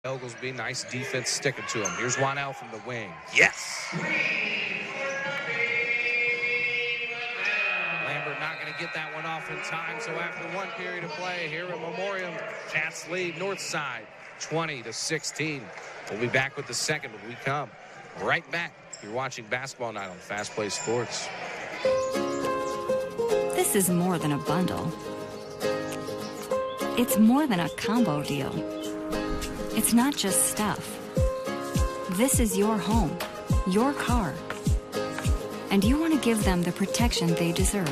Oglesby, nice defense sticking to him. Here's Wanell from the wing. Yes! Lambert not going to get that one off in time, so after one period of play here at Memorial, Cats lead Northside 20-16. We'll be back with the second when we come right back. You're watching Basketball Night on Fast Play Sports. This is more than a bundle. It's more than a combo deal. It's not just stuff. This is your home, your car. And you want to give them the protection they deserve.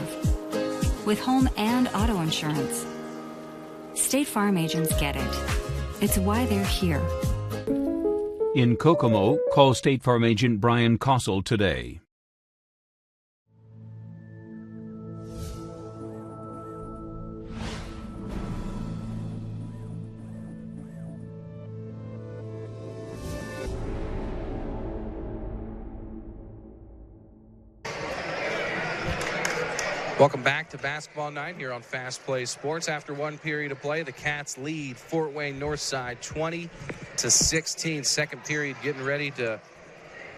With home and auto insurance. State Farm agents get it. It's why they're here. In Kokomo, call State Farm agent Brian Kossel today. Welcome back to Basketball Night here on Fast Play Sports. After one period of play, the Cats lead Fort Wayne Northside 20-16. Second period getting ready to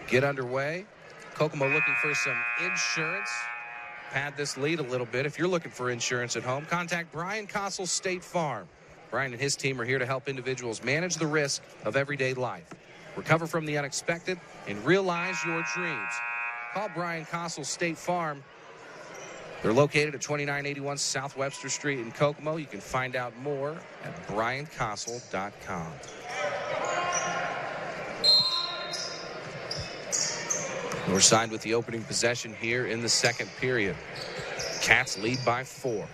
get underway. Kokomo looking for some insurance. Pad this lead a little bit. If you're looking for insurance at home, contact Brian Kossel, State Farm. Brian and his team are here to help individuals manage the risk of everyday life, recover from the unexpected, and realize your dreams. Call Brian Kossel, State Farm. They're located at 2981 South Webster Street in Kokomo. You can find out more at briankossel.com. Northside with the opening possession here in the second period. Cats lead by 4.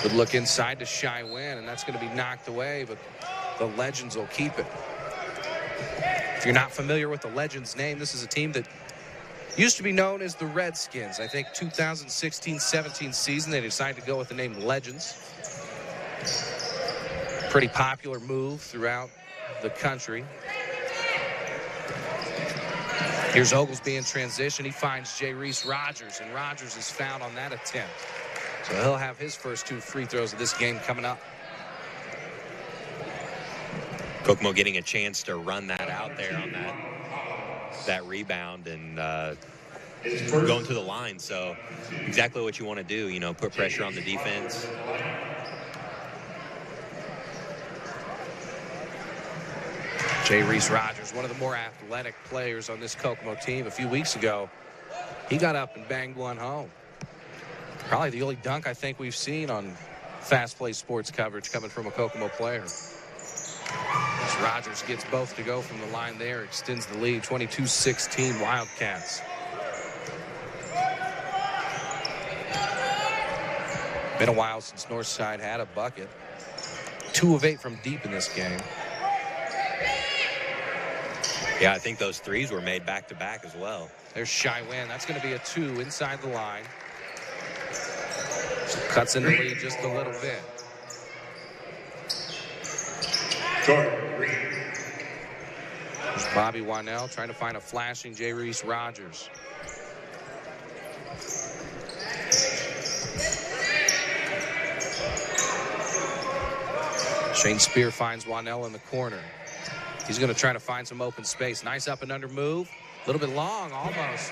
Good look inside to Shy Wynn, and that's going to be knocked away, but the Legends will keep it. If you're not familiar with the Legends name, this is a team that used to be known as the Redskins. I think 2016-17 season, they decided to go with the name Legends. Pretty popular move throughout the country. Here's Oglesby in transition. He finds J. Reese Rogers, and Rogers is fouled on that attempt. So he'll have his first 2 free throws of this game coming up. Kokomo getting a chance to run that out there on that rebound and going to the line. So exactly what you want to do, you know, put pressure on the defense. J. Reese Rogers, one of the more athletic players on this Kokomo team. A few weeks ago, he got up and banged one home. Probably the only dunk I think we've seen on Fast Play Sports coverage coming from a Kokomo player. As Rogers gets both to go from the line there, extends the lead, 22-16 Wildcats. Been a while since Northside had a bucket. 2 of 8 from deep in this game. Yeah, I think those threes were made back-to-back as well. There's Shy Wynn. That's going to be a 2 inside the line. Cuts in the lead just a little bit. There's Bobby Wanell trying to find a flashing J. Reese Rogers. Shane Spear finds Wanell in the corner. He's going to try to find some open space. Nice up and under move. A little bit long, almost.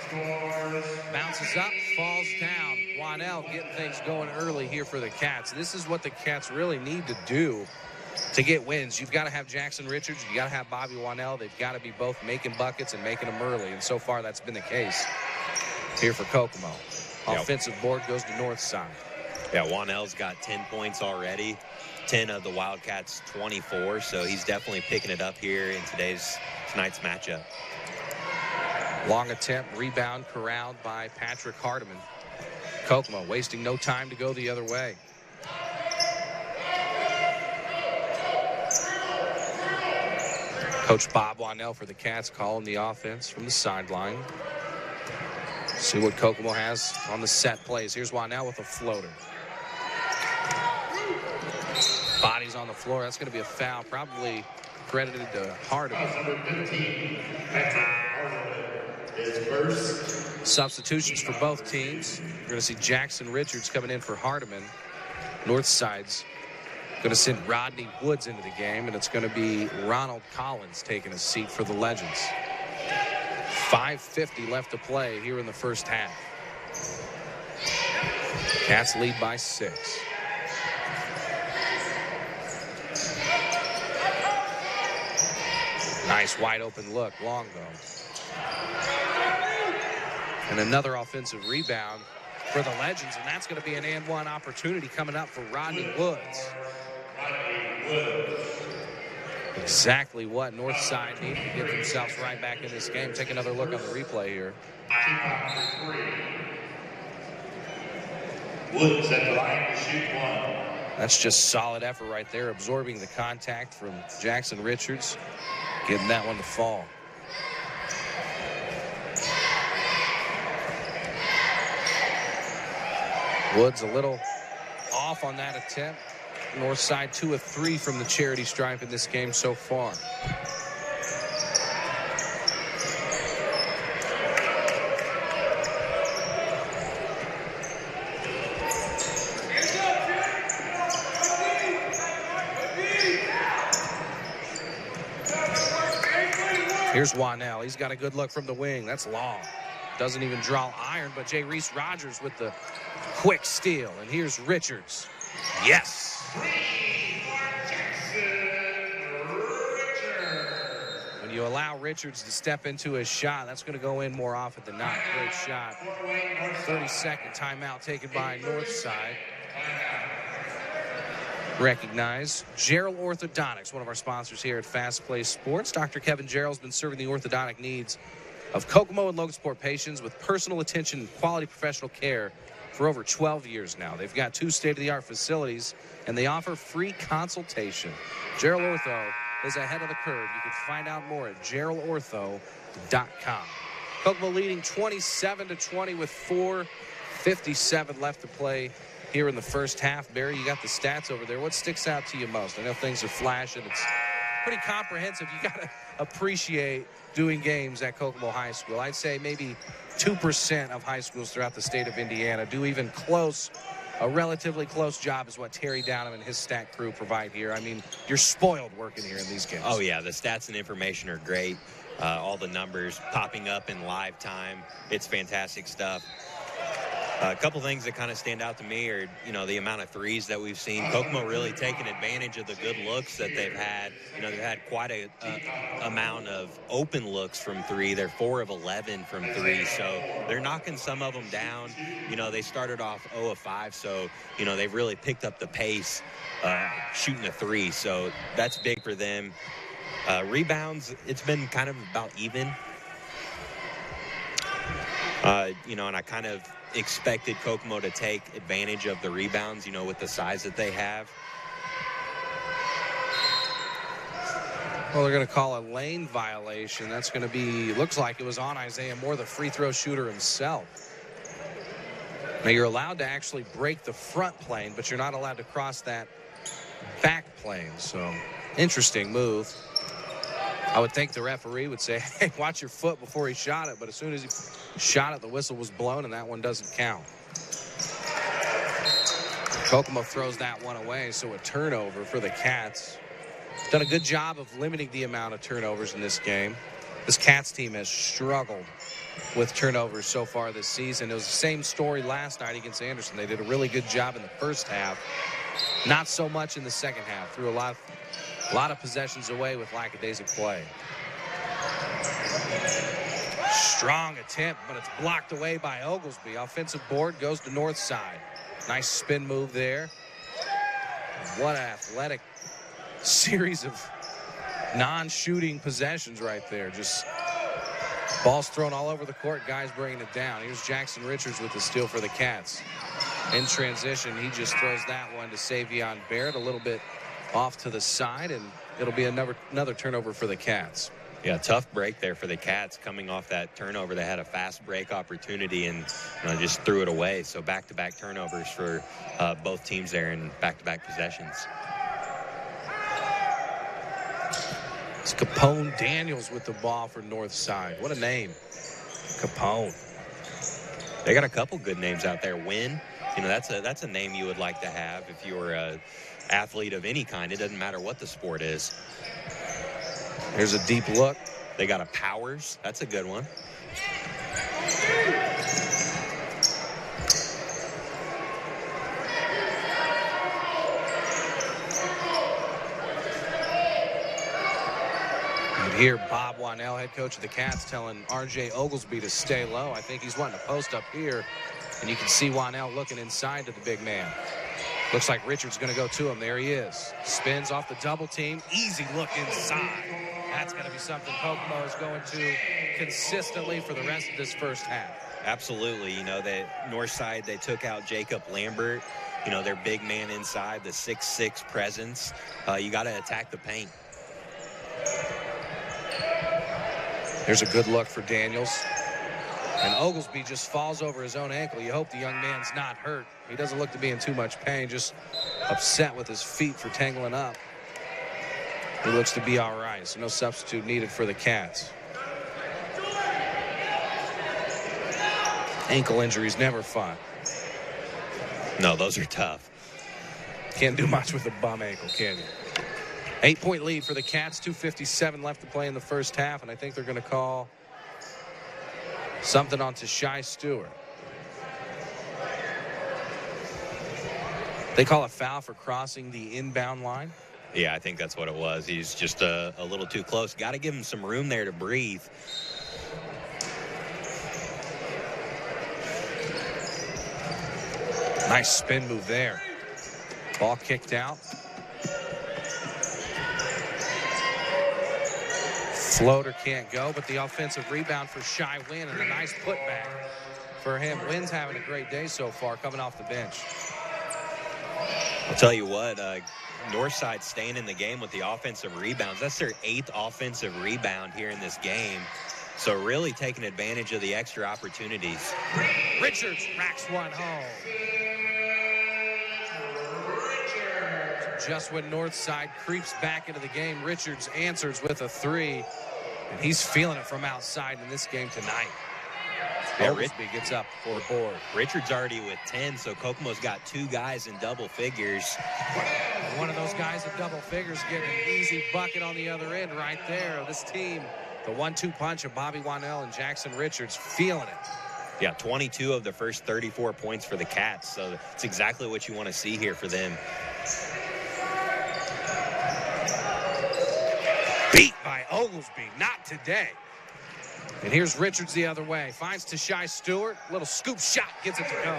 Bounces up, falls down. Wanell getting things going early here for the Cats. This is what the Cats really need to do to get wins. You've got to have Jackson Richards. You got to have Bobby Wanell. They've got to be both making buckets and making them early. And so far, that's been the case here for Kokomo. Offensive board goes to Northside. Yeah, Wanell's got 10 points already. 10 of the Wildcats' 24. So he's definitely picking it up here in tonight's matchup. Long attempt, rebound corralled by Patrick Hardiman. Kokomo wasting no time to go the other way. Coach Bob Wanell for the Cats calling the offense from the sideline. See what Kokomo has on the set plays. Here's Wanell with a floater. Bodies on the floor. That's going to be a foul, probably credited to Hardiman. Substitutions for both teams. We're going to see Jackson Richards coming in for Hardiman. Northside's going to send Rodney Woods into the game, and it's going to be Ronald Collins taking a seat for the Legends. 5:50 left to play here in the first half. Cats lead by 6. Nice wide open look, long though. And another offensive rebound for the Legends, and that's going to be an and one opportunity coming up for Rodney Woods. Exactly what Northside needed to get themselves right back in this game. Take another look on the replay here. Woods at the line to shoot one. That's just solid effort right there, absorbing the contact from Jackson Richards, getting that one to fall. Woods a little off on that attempt. Northside 2 of 3 from the charity stripe in this game so far. Here's Wanell. He's got a good look from the wing. That's long. Doesn't even draw iron, but Jay Reese Rogers with the quick steal. And here's Richards. Yes. When you allow Richards to step into his shot, that's going to go in more often than not. Great shot. 30-second timeout taken by Northside. Recognize Gerald Orthodontics, one of our sponsors here at FastPlaySports. Dr. Kevin Gerald's been serving the orthodontic needs of Kokomo and Logansport patients with personal attention and quality professional care for over 12 years now. They've got 2 state-of-the-art facilities, and they offer free consultation. Gerald Ortho is ahead of the curve. You can find out more at geraldortho.com. Kokomo leading 27-20 with 4:57 left to play here in the first half. Barry, you got the stats over there. What sticks out to you most? I know things are flashing. It's pretty comprehensive. You got to appreciate doing games at Kokomo High School. I'd say maybe 2% of high schools throughout the state of Indiana do even close. A relatively close job is what Terry Downham and his stat crew provide here. I mean, you're spoiled working here in these games. Oh, yeah. The stats and information are great. All the numbers popping up in live time. It's fantastic stuff. A couple things that kind of stand out to me are, the amount of threes that we've seen. Kokomo really taking advantage of the good looks that they've had. They've had quite a amount of open looks from 3. They're 4 of 11 from 3, so they're knocking some of them down. They started off 0 of 5, so, they've really picked up the pace shooting a 3, so that's big for them. Rebounds, it's been kind of about even. And I kind of expected Kokomo to take advantage of the rebounds, with the size that they have. Well, they're going to call a lane violation. That's going to be, looks like it was on Isaiah Moore, the free throw shooter himself. Now, you're allowed to actually break the front plane, but you're not allowed to cross that back plane. So, interesting move. I would think the referee would say, hey, watch your foot before he shot it. But as soon as he shot it, the whistle was blown, and that one doesn't count. Kokomo throws that one away, so a turnover for the Cats. Done a good job of limiting the amount of turnovers in this game. This Cats team has struggled with turnovers so far this season. It was the same story last night against Anderson. They did a really good job in the first half. Not so much in the second half. Threw a lot of possessions away with lackadaisical play. Strong attempt, but it's blocked away by Oglesby. Offensive board goes to Northside. Nice spin move there. What an athletic series of non-shooting possessions right there. Just balls thrown all over the court, guys bringing it down. Here's Jackson Richards with the steal for the Cats. In transition, he just throws that one to Savion Barrett a little bit off to the side, and it'll be another turnover for the Cats. Yeah, tough break there for the Cats coming off that turnover. They had a fast break opportunity and just threw it away. So back-to-back turnovers for both teams there in back-to-back possessions. It's Capone Daniels with the ball for Northside. What a name, Capone. They got a couple good names out there. Win, that's a name you would like to have if you were a athlete of any kind. It doesn't matter what the sport is. Here's a deep look. They got a Powers. That's a good one. Here, Bob Wannell, head coach of the Cats, telling R.J. Oglesby to stay low. I think he's wanting to post up here, and you can see Wannell looking inside to the big man. Looks like Richards going to go to him. There he is. Spins off the double team. Easy look inside. That's going to be something Kokomo is going to consistently for the rest of this first half. Absolutely. That north side, they took out Jacob Lambert. Their big man inside, the 6'6" presence. You got to attack the paint. There's a good look for Daniels. And Oglesby just falls over his own ankle. You hope the young man's not hurt. He doesn't look to be in too much pain, just upset with his feet for tangling up. He looks to be all right, so no substitute needed for the Cats. Ankle injuries never fun. No, those are tough. Can't do much with a bum ankle, can you? 8-point lead for the Cats, 2:57 left to play in the first half, and I think they're going to call something on Tashai Stewart. They call a foul for crossing the inbound line. Yeah, I think that's what it was. He's just a little too close. Got to give him some room there to breathe. Nice spin move there. Ball kicked out. Floater can't go, but the offensive rebound for Shy Wynn and a nice putback for him. Wynn's having a great day so far coming off the bench. I'll tell you what, Northside staying in the game with the offensive rebounds. That's their 8th offensive rebound here in this game. So really taking advantage of the extra opportunities. Richards racks one home. Just when Northside creeps back into the game, Richards answers with a 3. And he's feeling it from outside in this game tonight. Oglesby gets up for the board. Richards already with 10, so Kokomo's got 2 guys in double figures. One of those guys in double figures getting an easy bucket on the other end right there. This team, the 1-2 punch of Bobby Wannell and Jackson Richards, feeling it. Yeah, 22 of the first 34 points for the Cats, so it's exactly what you want to see here for them. Beat by Oglesby, not today. And here's Richards the other way. Finds Tashai Stewart. Little scoop shot, gets it to go.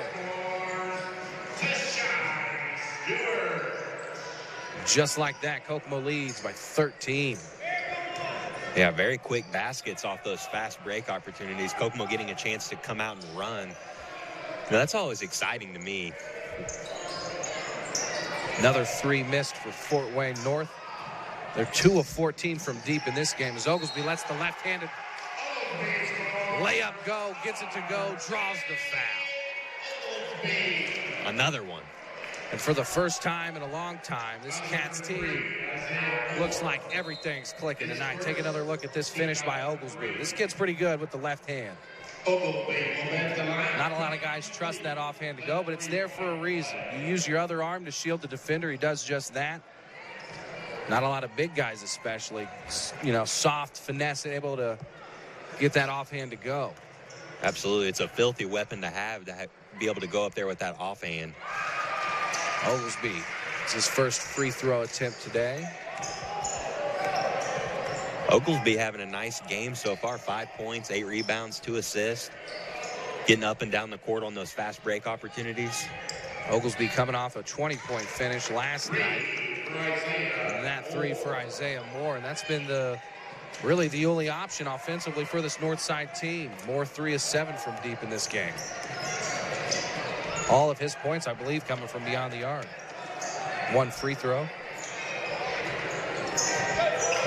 Just like that, Kokomo leads by 13. Yeah, very quick baskets off those fast break opportunities. Kokomo getting a chance to come out and run. That's always exciting to me. Another 3 missed for Fort Wayne North. They're 2 of 14 from deep in this game as Oglesby lets the left-handed layup go, gets it to go, draws the foul. Another one. And for the first time in a long time, this Cats team looks like everything's clicking tonight. Take another look at this finish by Oglesby. This kid's pretty good with the left hand. Not a lot of guys trust that offhand to go, but it's there for a reason. You use your other arm to shield the defender. He does just that. Not a lot of big guys especially, soft, finesse, able to get that offhand to go. Absolutely. It's a filthy weapon to have, be able to go up there with that offhand. Oglesby, it's his first free throw attempt today. Oglesby having a nice game so far. 5 points, 8 rebounds, 2 assists. Getting up and down the court on those fast break opportunities. Oglesby coming off a 20-point finish last night. And that 3 for Isaiah Moore. And that's been really the only option offensively for this Northside team. Moore 3 of 7 from deep in this game. All of his points, I believe, coming from beyond the arc. 1 free throw.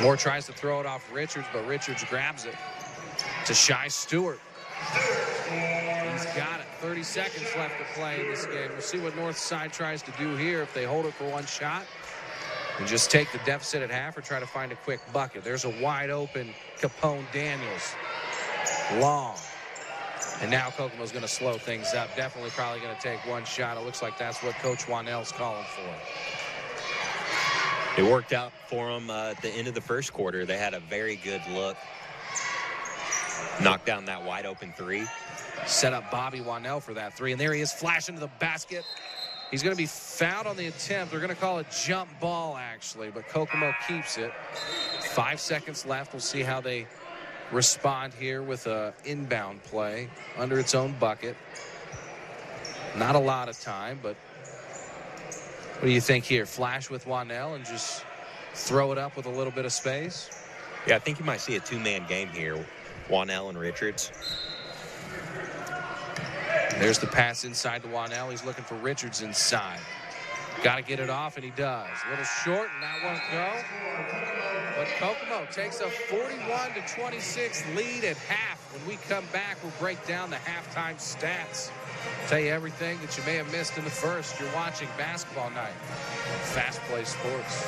Moore tries to throw it off Richards, but Richards grabs it. To Shy Stewart. He's got it. 30 seconds left to play in this game. We'll see what Northside tries to do here. If they hold it for 1 shot and just take the deficit at half or try to find a quick bucket. There's a wide open Capone Daniels. Long. And now Kokomo's going to slow things up. Definitely probably going to take one shot. It looks like that's what Coach Wanell's calling for. It worked out for them at the end of the first quarter. They had a very good look. Knocked down that wide open three. Set up Bobby Wanell for that three. And there he is, flashing to the basket. He's going to be fouled on the attempt. They're going to call it jump ball, actually, but Kokomo keeps it. 5 seconds left. We'll see how they respond here with a inbound play under its own bucket. Not a lot of time, but what do you think here? Flash with Wanell and just throw it up with a little bit of space? Yeah, I think you might see a two-man game here. Wanell and Richards. There's the pass inside to Wanell. He's looking for Richards inside. Got to get it off, and he does. A little short, and that won't go. But Kokomo takes a 41-26 lead at half. When we come back, we'll break down the halftime stats. Tell you everything that you may have missed in the first. You're watching Basketball Night on Fast Play Sports.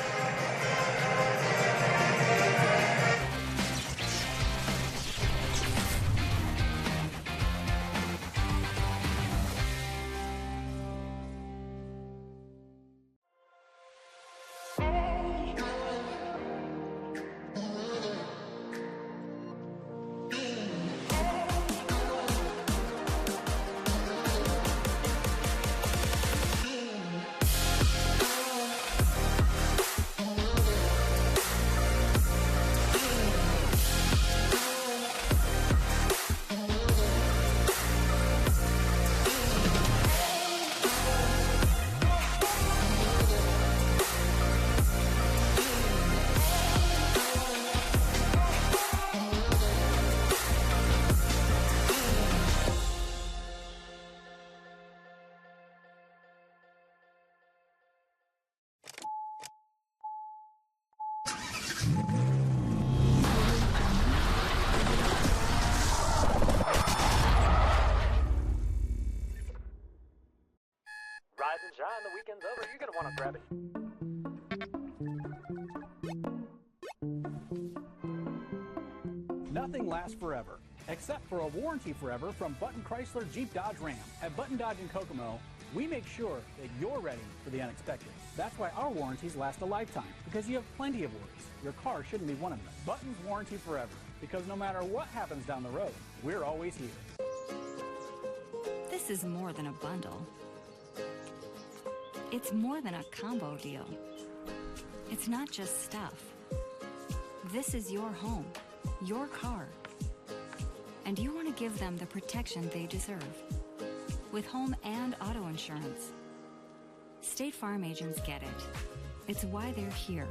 Rise and shine, the weekend's over. You're going to want to grab it. Nothing lasts forever, except for a warranty forever from Button Chrysler Jeep Dodge Ram. At Button Dodge in Kokomo, we make sure that you're ready for the unexpected. That's why our warranties last a lifetime, because you have plenty of worries. Your car shouldn't be one of them. Button's warranty forever, because no matter what happens down the road, we're always here. This is more than a bundle. It's more than a combo deal. It's not just stuff. This is your home, your car. And you want to give them the protection they deserve. With home and auto insurance. State Farm agents get it. It's why they're here.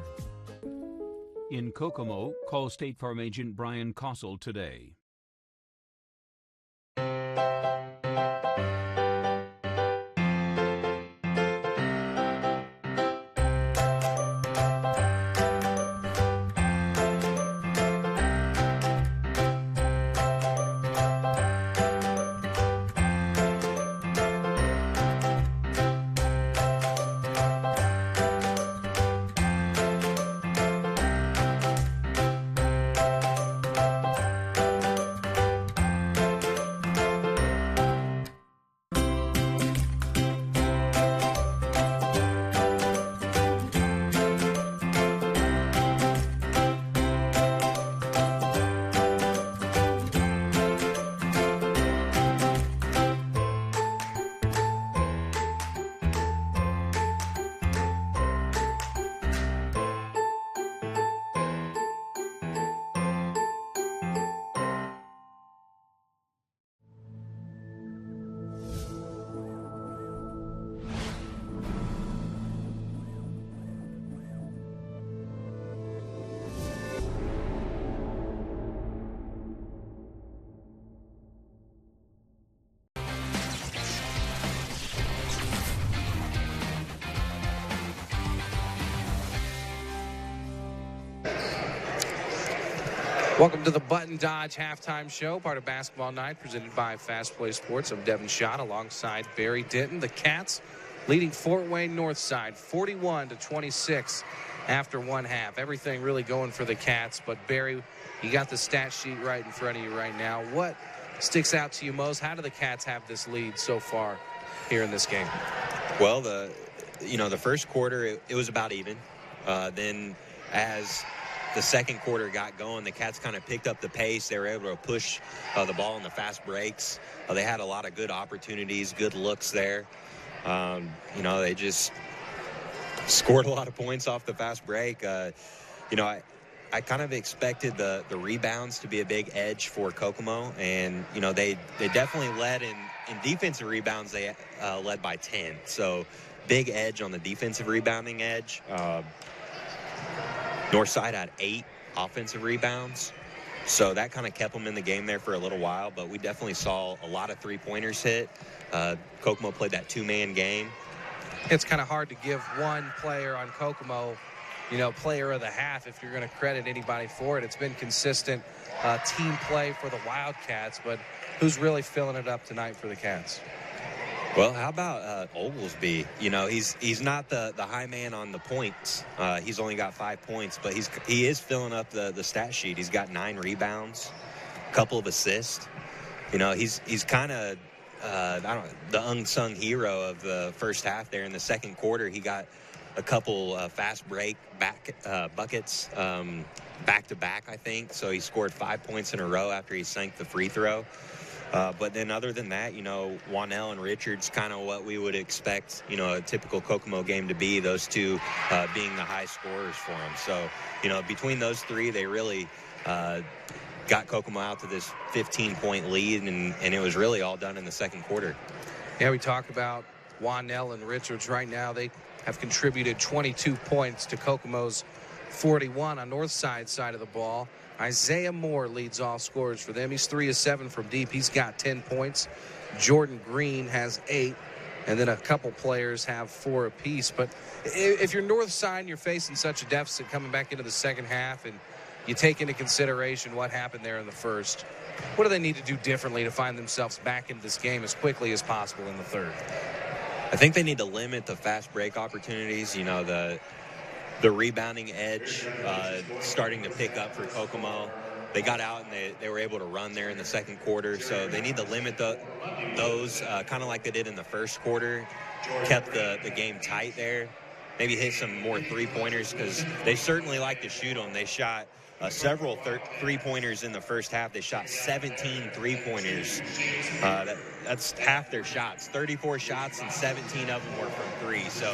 In Kokomo, call State Farm agent Brian Kossel today. Welcome to the Button Dodge Halftime Show, part of Basketball Night, presented by FastPlaySports. I'm Devin Schott alongside Barry Denton. The Cats leading Fort Wayne Northside 41-26 after one half. Everything really going for the Cats, but Barry, you got the stat sheet right in front of you right now. What sticks out to you most? How do the Cats have this lead so far here in this game? Well, the first quarter, it was about even. Then as the second quarter got going, the Cats kind of picked up the pace. They were able to push the ball in the fast breaks. They had a lot of good opportunities, good looks there. They just scored a lot of points off the fast break. I kind of expected the rebounds to be a big edge for Kokomo, and they definitely led in defensive rebounds. They led by 10, so big edge on the defensive rebounding edge. Northside had 8 offensive rebounds, so that kind of kept them in the game there for a little while, but we definitely saw a lot of three-pointers hit. Kokomo played that two-man game. It's kind of hard to give one player on Kokomo, player of the half if you're going to credit anybody for it. It's been consistent team play for the Wildcats, but who's really filling it up tonight for the Cats? Well, how about Oglesby? He's not the high man on the points. He's only got 5 points, but he is filling up the stat sheet. He's got 9 rebounds, a couple of assists. He's kind of the unsung hero of the first half there. In the second quarter, he got a couple fast break buckets back-to-back, I think. So he scored 5 points in a row after he sank the free throw. But then other than that, Wanell and Richards, kind of what we would expect, a typical Kokomo game to be, those two being the high scorers for them. So, between those three, they really got Kokomo out to this 15-point lead, and it was really all done in the second quarter. Yeah, we talk about Wanell and Richards right now. They have contributed 22 points to Kokomo's 41 on Northside side of the ball. Isaiah Moore leads all scorers for them. He's 3 of 7 from deep. He's got 10 points. Jordan Green has 8, and then a couple players have 4 apiece. But if you're Northside and you're facing such a deficit coming back into the second half, and you take into consideration what happened there in the first, what do they need to do differently to find themselves back into this game as quickly as possible in the third? I think they need to limit the fast break opportunities. The rebounding edge starting to pick up for Kokomo. They got out and they were able to run there in the second quarter, so they need to limit those kind of like they did in the first quarter, kept the game tight there, maybe hit some more three-pointers because they certainly like to shoot them. They shot several three-pointers in the first half. They shot 17 three-pointers. That's half their shots. 34 shots and 17 of them were from 3. So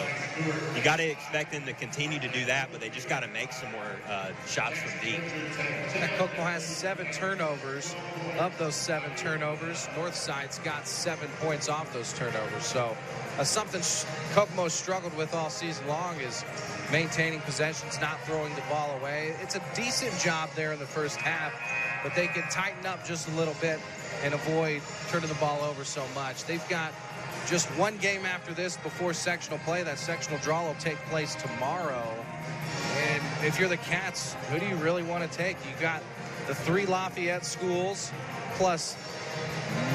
you got to expect them to continue to do that, but they just got to make some more shots from deep. Kokomo has 7 turnovers. Of those 7 turnovers, Northside's got 7 points off those turnovers. So something Kokomo struggled with all season long is maintaining possessions, not throwing the ball away. It's a decent job there in the first half, but they can tighten up just a little bit and avoid turning the ball over so much. They've got just one game after this before sectional play. That sectional draw will take place tomorrow. And if you're the Cats, who do you really want to take? You got the 3 Lafayette schools plus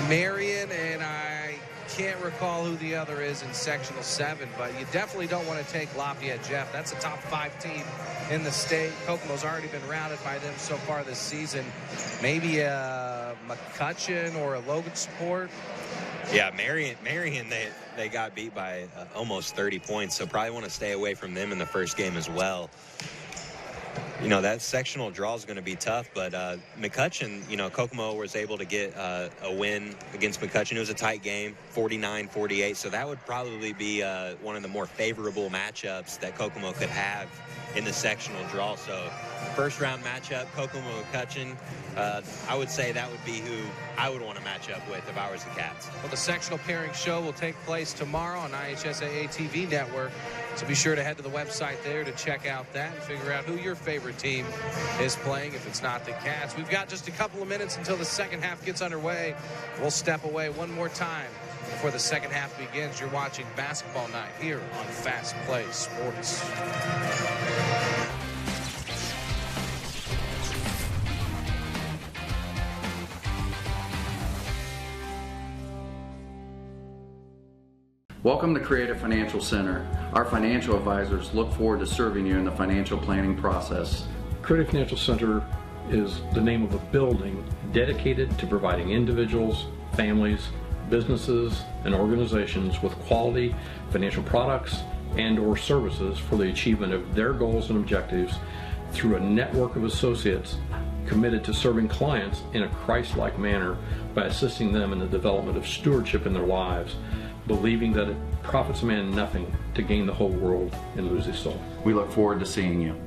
Marion, and I can't recall who the other is in sectional 7, but you definitely don't want to take Lafayette Jeff. That's a top 5 team in the state. Kokomo's already been routed by them so far this season. Maybe a McCutcheon or a Logansport. Yeah, Marion they got beat by almost 30 points, so probably want to stay away from them in the first game as well. That sectional draw is going to be tough, but McCutcheon, Kokomo was able to get a win against McCutcheon. It was a tight game, 49-48, so that would probably be one of the more favorable matchups that Kokomo could have in the sectional draw. So first round matchup, Kokomo-McCutcheon, I would say that would be who I would want to match up with if I was the Cats. Well, the sectional pairing show will take place tomorrow on IHSAA TV network. So be sure to head to the website there to check out that and figure out who your favorite team is playing if it's not the Cats. We've got just a couple of minutes until the second half gets underway. We'll step away one more time before the second half begins. You're watching Basketball Night here on Fast Play Sports. Welcome to Creative Financial Center. Our financial advisors look forward to serving you in the financial planning process. Creative Financial Center is the name of a building dedicated to providing individuals, families, businesses, and organizations with quality financial products and or services for the achievement of their goals and objectives through a network of associates committed to serving clients in a Christ-like manner by assisting them in the development of stewardship in their lives, believing that it profits a man nothing to gain the whole world and lose his soul. We look forward to seeing you.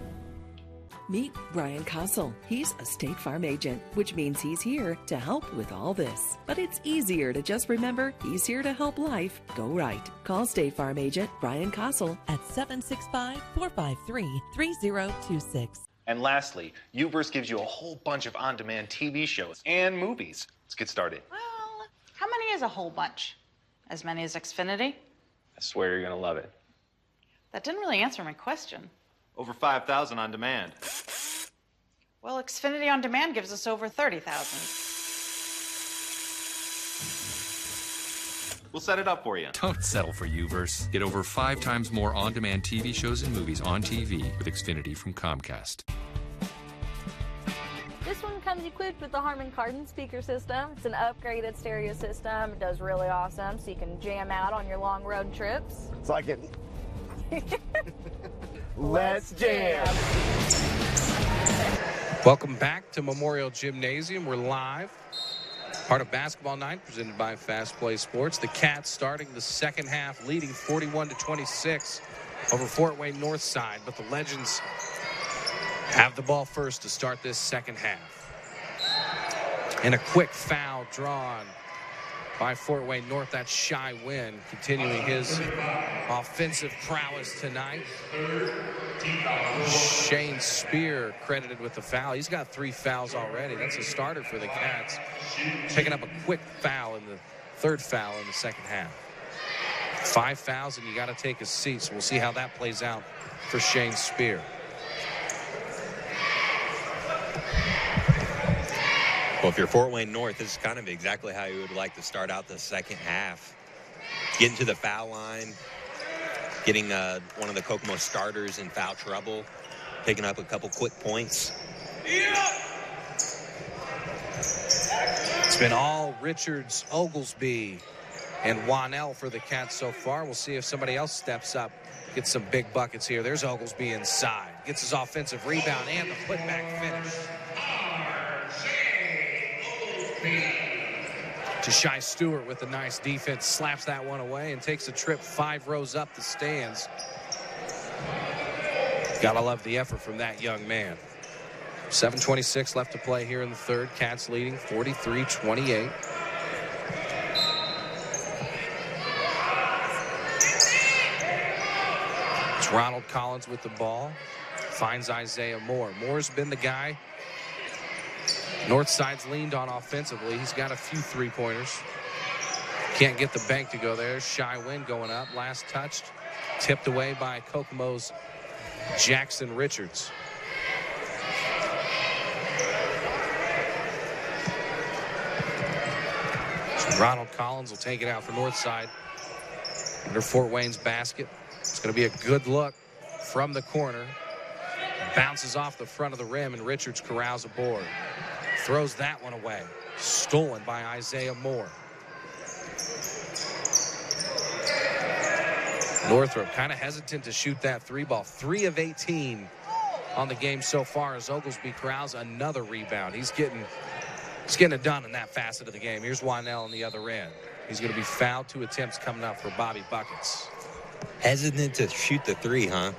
Meet Brian Kossel. He's a State Farm agent, which means he's here to help with all this. But it's easier to just remember he's here to help life go right. Call State Farm agent Brian Kossel at 765-453-3026. And lastly, Uverse gives you a whole bunch of on-demand TV shows and movies. Let's get started. Well, how many is a whole bunch? As many as Xfinity? I swear you're gonna love it. That didn't really answer my question. Over 5,000 on demand. Well, Xfinity On Demand gives us over 30,000. We'll set it up for you. Don't settle for Uverse. Get over 5 times more on-demand TV shows and movies on TV with Xfinity from Comcast. This one comes equipped with the Harman Kardon speaker system. It's an upgraded stereo system. It does really awesome, so you can jam out on your long road trips. It's like it. Let's jam. Welcome back to Memorial Gymnasium. We're live. Part of Basketball Night presented by FastPlaySports. The Cats starting the second half, leading 41-26 over Fort Wayne Northside. But the Legends have the ball first to start this second half. And a quick foul drawn by Fort Wayne North. That's Shy Wynn continuing his offensive prowess tonight. Shane Spear credited with the foul. He's got 3 fouls already. That's a starter for the Cats. Picking up a quick foul in the third foul in the second half. 5 fouls and you got to take a seat. So we'll see how that plays out for Shane Spear. Well, if you're Fort Wayne North, this is kind of exactly how you would like to start out the second half. Getting to the foul line, getting one of the Kokomo starters in foul trouble, picking up a couple quick points. It's been all Richards, Oglesby, and Wanell for the Cats so far. We'll see if somebody else steps up, gets some big buckets here. There's Oglesby inside. Gets his offensive rebound and the putback finish. To Shy Stewart with a nice defense, slaps that one away and takes a trip 5 rows up the stands. Gotta love the effort from that young man. 7:26 left to play here in the third. Cats leading 43-28. It's Ronald Collins with the ball. Finds Isaiah Moore. Moore's been the guy Northside's leaned on offensively. He's got a few three-pointers. Can't get the bank to go there. Shy Wynn going up. Last touched. Tipped away by Kokomo's Jackson Richards. So Ronald Collins will take it out for Northside under Fort Wayne's basket. It's going to be a good look from the corner. Bounces off the front of the rim, and Richards corrals a board. Throws that one away. Stolen by Isaiah Moore. Northrop kind of hesitant to shoot that 3 ball. 3 of 18 on the game so far as Oglesby corrals another rebound. He's getting it done in that facet of the game. Here's Wanell on the other end. He's going to be fouled. 2 attempts coming up for Bobby Buckets. Hesitant to shoot the 3, huh?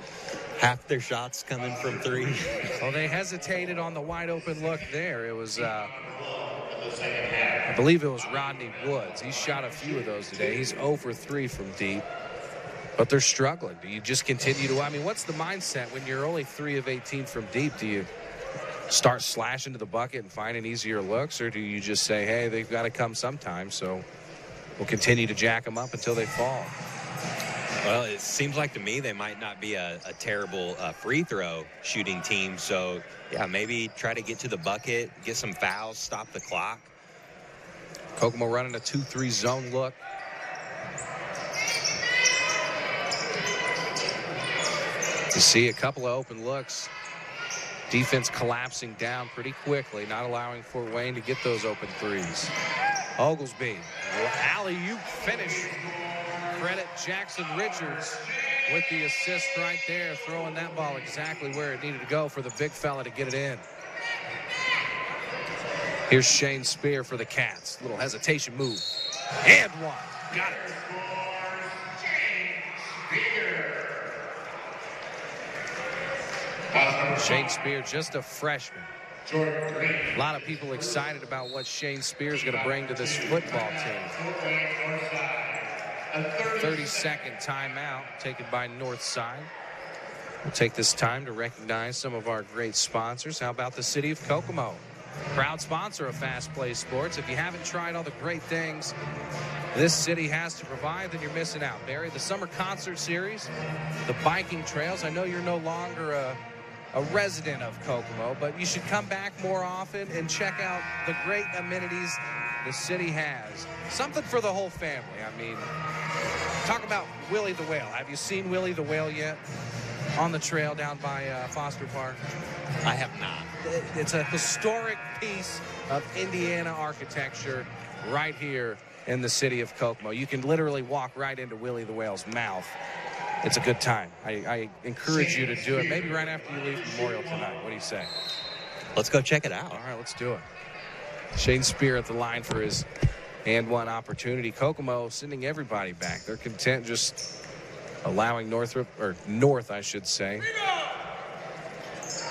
Half their shots coming from 3. Well, they hesitated on the wide open look there. It was, I believe it was Rodney Woods. He shot a few of those today. He's 0 for 3 from deep. But they're struggling. Do you just continue to, I mean, what's the mindset when you're only 3 of 18 from deep? Do you start slashing to the bucket and finding easier looks, or do you just say, hey, they've got to come sometime, so we'll continue to jack them up until they fall? Well, it seems like to me they might not be a terrible free throw shooting team. So, yeah, maybe try to get to the bucket, get some fouls, stop the clock. Kokomo running a 2-3 zone look. You see a couple of open looks. Defense collapsing down pretty quickly, not allowing Fort Wayne to get those open threes. Oglesby, alley-oop finish. Credit Jackson Richards with the assist right there, throwing that ball exactly where it needed to go for the big fella to get it in. Here's Shane Spear for the Cats. Little hesitation move. And one. Got it. Shane Spear, just a freshman. A lot of people excited about what Shane Spear is going to bring to this football team. 30-second timeout taken by Northside. We'll take this time to recognize some of our great sponsors. How about the City of Kokomo? Proud sponsor of Fast Play Sports. If you haven't tried all the great things this city has to provide, then you're missing out. Barry, the summer concert series, the biking trails. I know you're no longer a resident of Kokomo, but you should come back more often and check out the great amenities the city has. Something for the whole family. I mean, talk about Willie the Whale. Have you seen Willie the Whale yet on the trail down by Foster Park? I have not. It's a historic piece of Indiana architecture right here in the city of Kokomo. You can literally walk right into Willie the Whale's mouth. It's a good time. I encourage you to do it, maybe right after you leave Memorial tonight. What do you say? Let's go check it out. All right, let's do it. Shane Spear at the line for his and one opportunity. Kokomo sending everybody back. They're content just allowing North, I should say,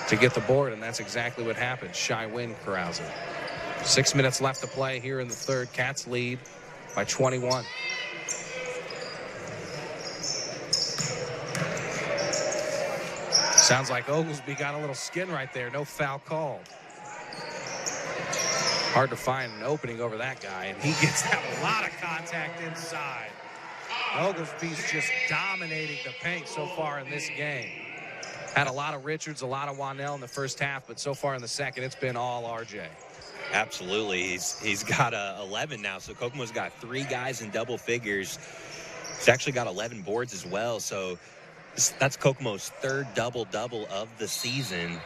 to get the board, and that's exactly what happened. Shy Wynn corrals it. 6 minutes left to play here in the third. Cats lead by 21. Sounds like Oglesby got a little skin right there. No foul called. Hard to find an opening over that guy, and he gets a lot of contact inside. Oglesby's just dominating the paint so far in this game. Had a lot of Richards, a lot of Wanell in the first half, but so far in the second, it's been all RJ. Absolutely. He's got 11 now, so Kokomo's got 3 guys in double figures. He's actually got 11 boards as well, so that's Kokomo's third double-double of the season.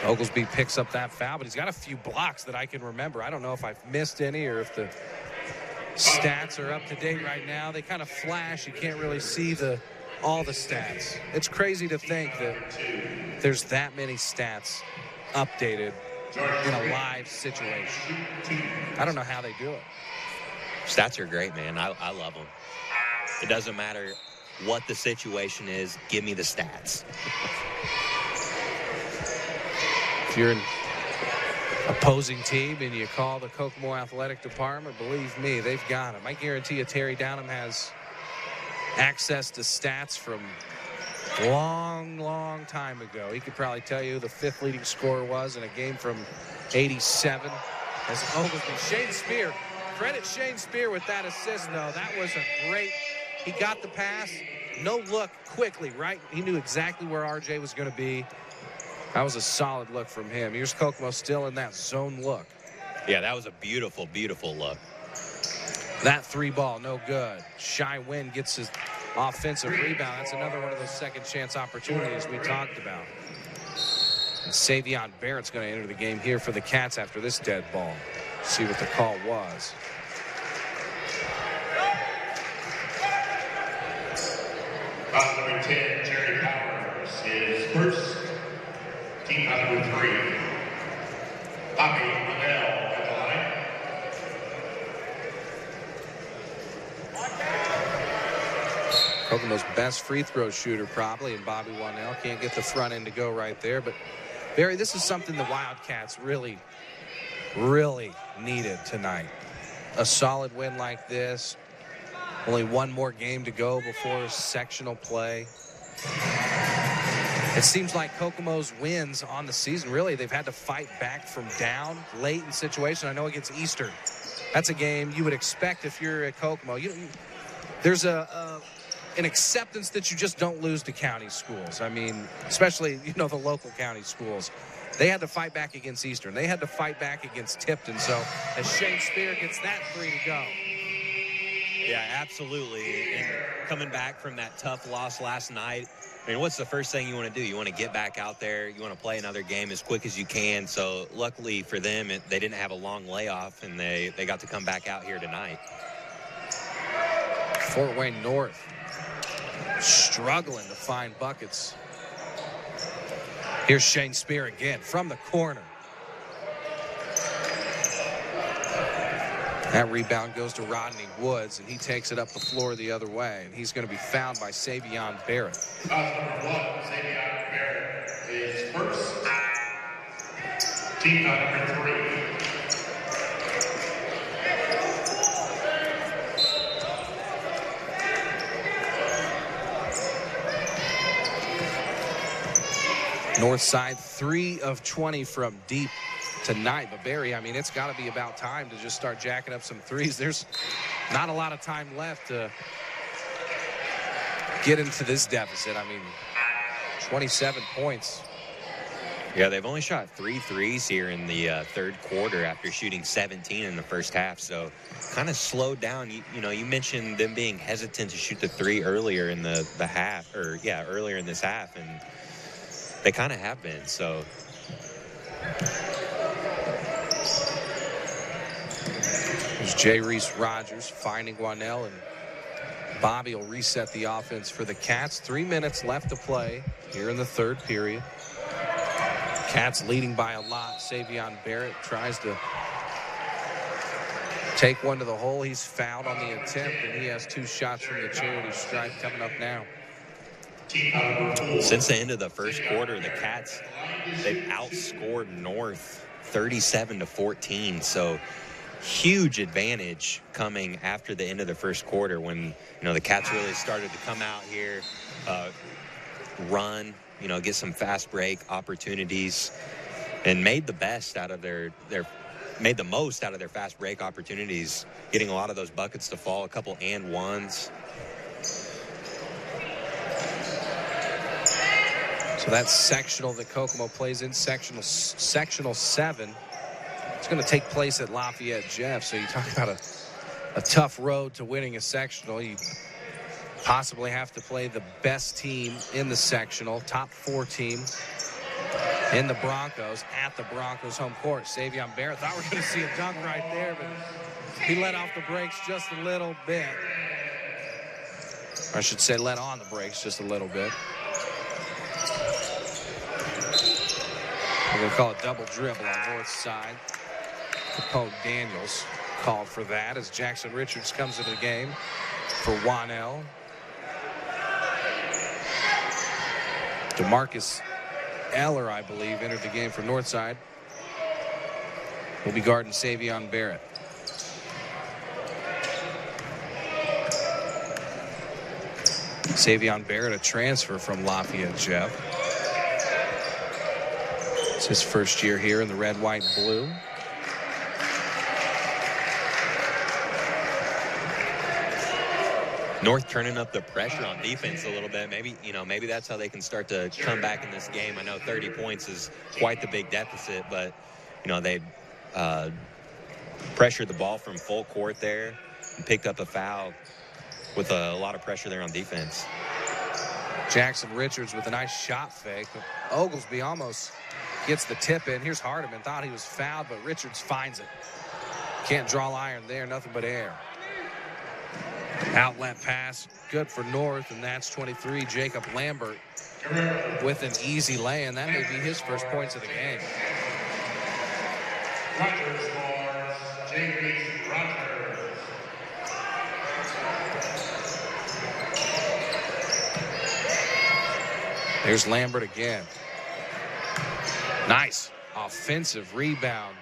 Oglesby picks up that foul, but he's got a few blocks that I can remember. I don't know if I've missed any or if the stats are up to date right now. They kind of flash. You can't really see all the stats. It's crazy to think that there's that many stats updated in a live situation. I don't know how they do it. Stats are great, man. I love them. It doesn't matter what the situation is. Give me the stats. If you're an opposing team and you call the Kokomo Athletic Department, believe me, they've got them. I guarantee you Terry Downham has access to stats from long time ago. He could probably tell you who the 5th leading scorer was in a game from 87. As Oglesby, Shane Spear, credit Shane Spear with that assist, though. That was a great, he got the pass, no look, quickly, right? He knew exactly where RJ was going to be. That was a solid look from him. Here's Kokomo still in that zone look. Yeah, that was a beautiful, beautiful look. That 3 ball, no good. Shy Wynn gets his offensive rebound. That's another one of those second chance opportunities we talked about. And Savion Barrett's going to enter the game here for the Cats after this dead ball. See what the call was. Number 10, Jerry Powers, is first. Team number 3, Bobby Wanell at the line. Kokomo's best free throw shooter probably, and Bobby Wanell can't get the front end to go right there. But Barry, this is something the Wildcats really needed tonight. A solid win like this. Only one more game to go before sectional play. It seems like Kokomo's wins on the season, really, they've had to fight back from down late in situation. I know against Eastern, that's a game you would expect if you're at Kokomo. There's an acceptance that you just don't lose to county schools. I mean, especially, the local county schools. They had to fight back against Eastern. They had to fight back against Tipton. So as Shane Spear gets that 3 to go. Yeah, absolutely. And coming back from that tough loss last night, I mean, what's the first thing you want to do? You want to get back out there. You want to play another game as quick as you can. So luckily for them, they didn't have a long layoff, and they got to come back out here tonight. Fort Wayne North struggling to find buckets. Here's Shane Spear again from the corner. That rebound goes to Rodney Woods, and he takes it up the floor the other way, and he's going to be fouled by Savion Barrett. Number 1, Savion Barrett is first. Team number 3. Northside 3 of 20 from deep tonight. But Barry, I mean, it's got to be about time to just start jacking up some threes. There's not a lot of time left to get into this deficit. I mean, 27 points. Yeah, they've only shot 3 threes here in the third quarter after shooting 17 in the first half. So kind of slowed down. You mentioned them being hesitant to shoot the 3 earlier in the half, or earlier in this half, and they kind of have been. So there's Jay Reese Rogers finding Wanell, and Bobby will reset the offense for the Cats. 3 minutes left to play here in the third period. Cats leading by a lot. Savion Barrett tries to take one to the hole. He's fouled on the attempt, and he has 2 shots from the charity stripe coming up now. Since the end of the first quarter, the Cats, they've outscored North 37-14. So huge advantage coming after the end of the first quarter when, the Cats really started to come out here, run, get some fast break opportunities, and made the most out of their fast break opportunities, getting a lot of those buckets to fall, a couple and ones. So that's sectional that Kokomo plays in, sectional 7. It's going to take place at Lafayette Jeff. So you talk about a tough road to winning a sectional. You possibly have to play the best team in the sectional, top 4 team in the Broncos at the Broncos home court. Savion Barrett, thought we were going to see a dunk right there, but he let off the brakes just a little bit. Or I should say let on the brakes just a little bit. We're going to call it double dribble on north side. Capone Daniels called for that as Jackson Richards comes into the game for Wanell. DeMarcus Eller, I believe, entered the game for Northside. Will be guarding Savion Barrett. Savion Barrett, a transfer from Lafayette Jeff. It's his first year here in the red, white, and blue. North turning up the pressure on defense a little bit. Maybe that's how they can start to come back in this game. I know 30 points is quite the big deficit, but, they pressured the ball from full court there and picked up a foul with a lot of pressure there on defense. Jackson Richards with a nice shot fake. Oglesby almost gets the tip in. Here's Hardiman. Thought he was fouled, but Richards finds it. Can't draw iron there. Nothing but air. Outlet pass. Good for North, and that's 23. Jacob Lambert with an easy lay, and that may be his first points of the game. Rogers scores. J.B. Rogers. There's Lambert again. Nice offensive rebound.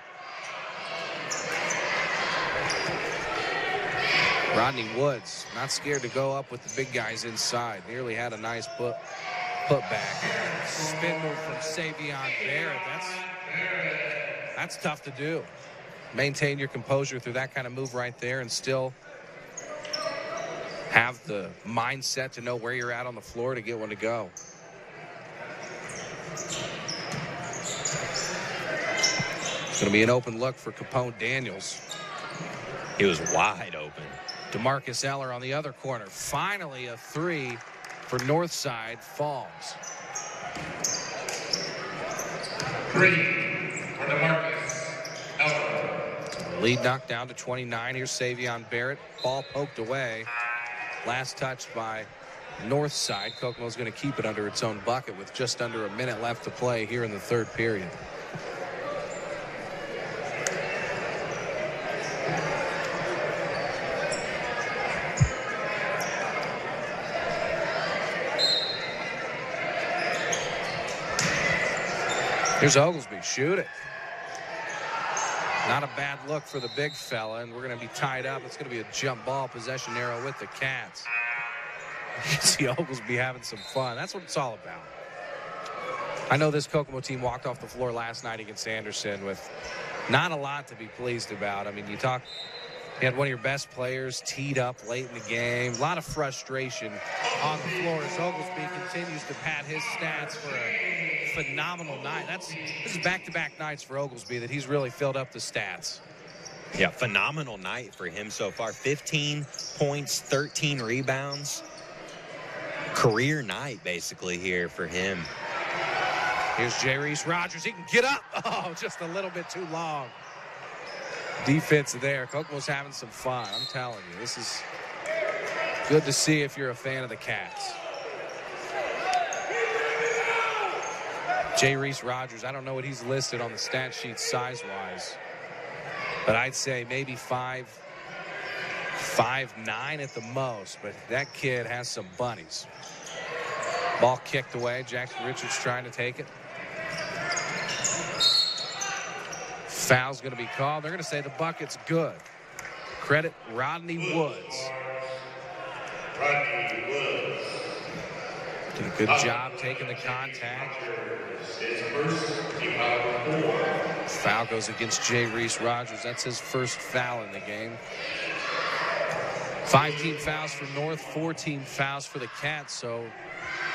Rodney Woods not scared to go up with the big guys inside. Nearly had a nice put back. Spin move from Savion Barrett. That's tough to do. Maintain your composure through that kind of move right there and still have the mindset to know where you're at on the floor to get one to go. It's going to be an open look for Capone Daniels. He was wide open. DeMarcus Eller on the other corner. Finally, a three for Northside falls. 3 for DeMarcus Eller. Lead knocked down to 29. Here's Savion Barrett. Ball poked away. Last touch by Northside. Kokomo's going to keep it under its own bucket with just under a minute left to play here in the third period. Here's Oglesby. Shoot it. Not a bad look for the big fella, and we're going to be tied up. It's going to be a jump ball possession arrow with the Cats. You can see Oglesby having some fun. That's what it's all about. I know this Kokomo team walked off the floor last night against Anderson with not a lot to be pleased about. I mean, you had one of your best players teed up late in the game. A lot of frustration on the floor as Oglesby continues to pad his stats for a phenomenal night. This is back-to-back nights for Oglesby that he's really filled up the stats. Yeah, phenomenal night for him so far. 15 points, 13 rebounds. Career night, basically, here for him. Here's J. Reese Rogers. He can get up. Oh, just a little bit too long. Defense there. Kokomo's having some fun. I'm telling you, this is good to see if you're a fan of the Cats. J. Reese Rogers, I don't know what he's listed on the stat sheet size-wise, but I'd say maybe 5'9" at the most, but that kid has some bunnies. Ball kicked away. Jackson Richards trying to take it. Foul's going to be called. They're going to say the bucket's good. Credit Rodney Woods. Rodney Woods. Did a good job taking the contact. Foul goes against J. Reese Rogers. That's his first foul in the game. 5 team fouls for North, 4 team fouls for the Cats. So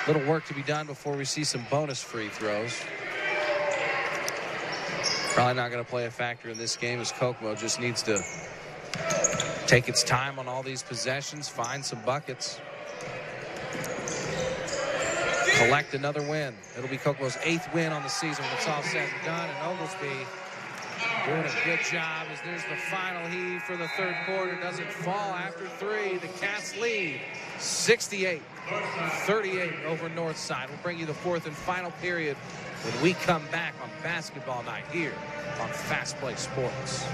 little work to be done before we see some bonus free throws. Probably not going to play a factor in this game as Kokomo just needs to take its time on all these possessions, find some buckets, collect another win. It'll be Kokomo's 8th win on the season when it's all said and done. And Oglesby doing a good job as there's the final heave for the third quarter. Doesn't fall after 3. The Cats lead 68-38 over Northside. We'll bring you the 4th and final period when we come back on basketball night here on Fast Play Sports.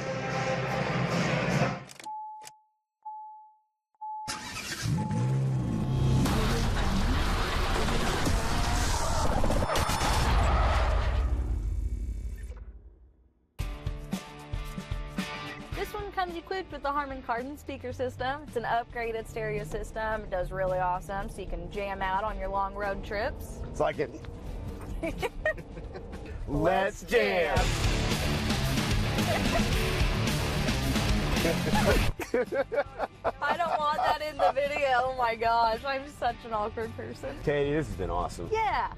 This one comes equipped with the Harman Kardon speaker system. It's an upgraded stereo system. It does really awesome, so you can jam out on your long road trips. It's like it. Let's jam. I don't want that in the video. Oh my gosh, I'm such an awkward person. Katie, this has been awesome. Yeah.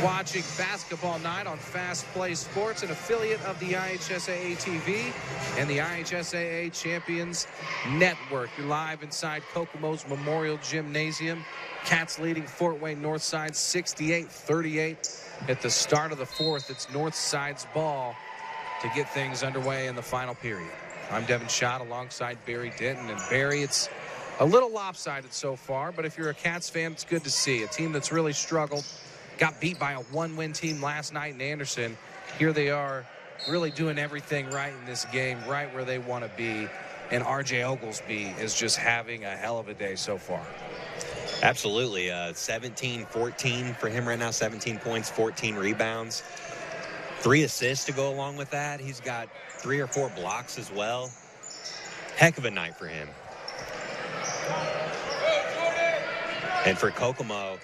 Watching Basketball Night on Fast Play Sports, an affiliate of the IHSAA TV and the IHSAA Champions Network. You're live inside Kokomo's Memorial Gymnasium. Cats leading Fort Wayne Northside 68-38 at the start of the 4th. It's Northside's ball to get things underway in the final period. I'm Devin Schott alongside Barry Denton. And Barry, it's a little lopsided so far, but if you're a Cats fan, it's good to see. A team that's really struggled. Got beat by a 1-win team last night in Anderson. Here they are really doing everything right in this game, right where they want to be. And R.J. Oglesby is just having a hell of a day so far. Absolutely. 17-14 for him right now. 17 points, 14 rebounds. 3 assists to go along with that. He's got 3 or 4 blocks as well. Heck of a night for him. And for Kokomo,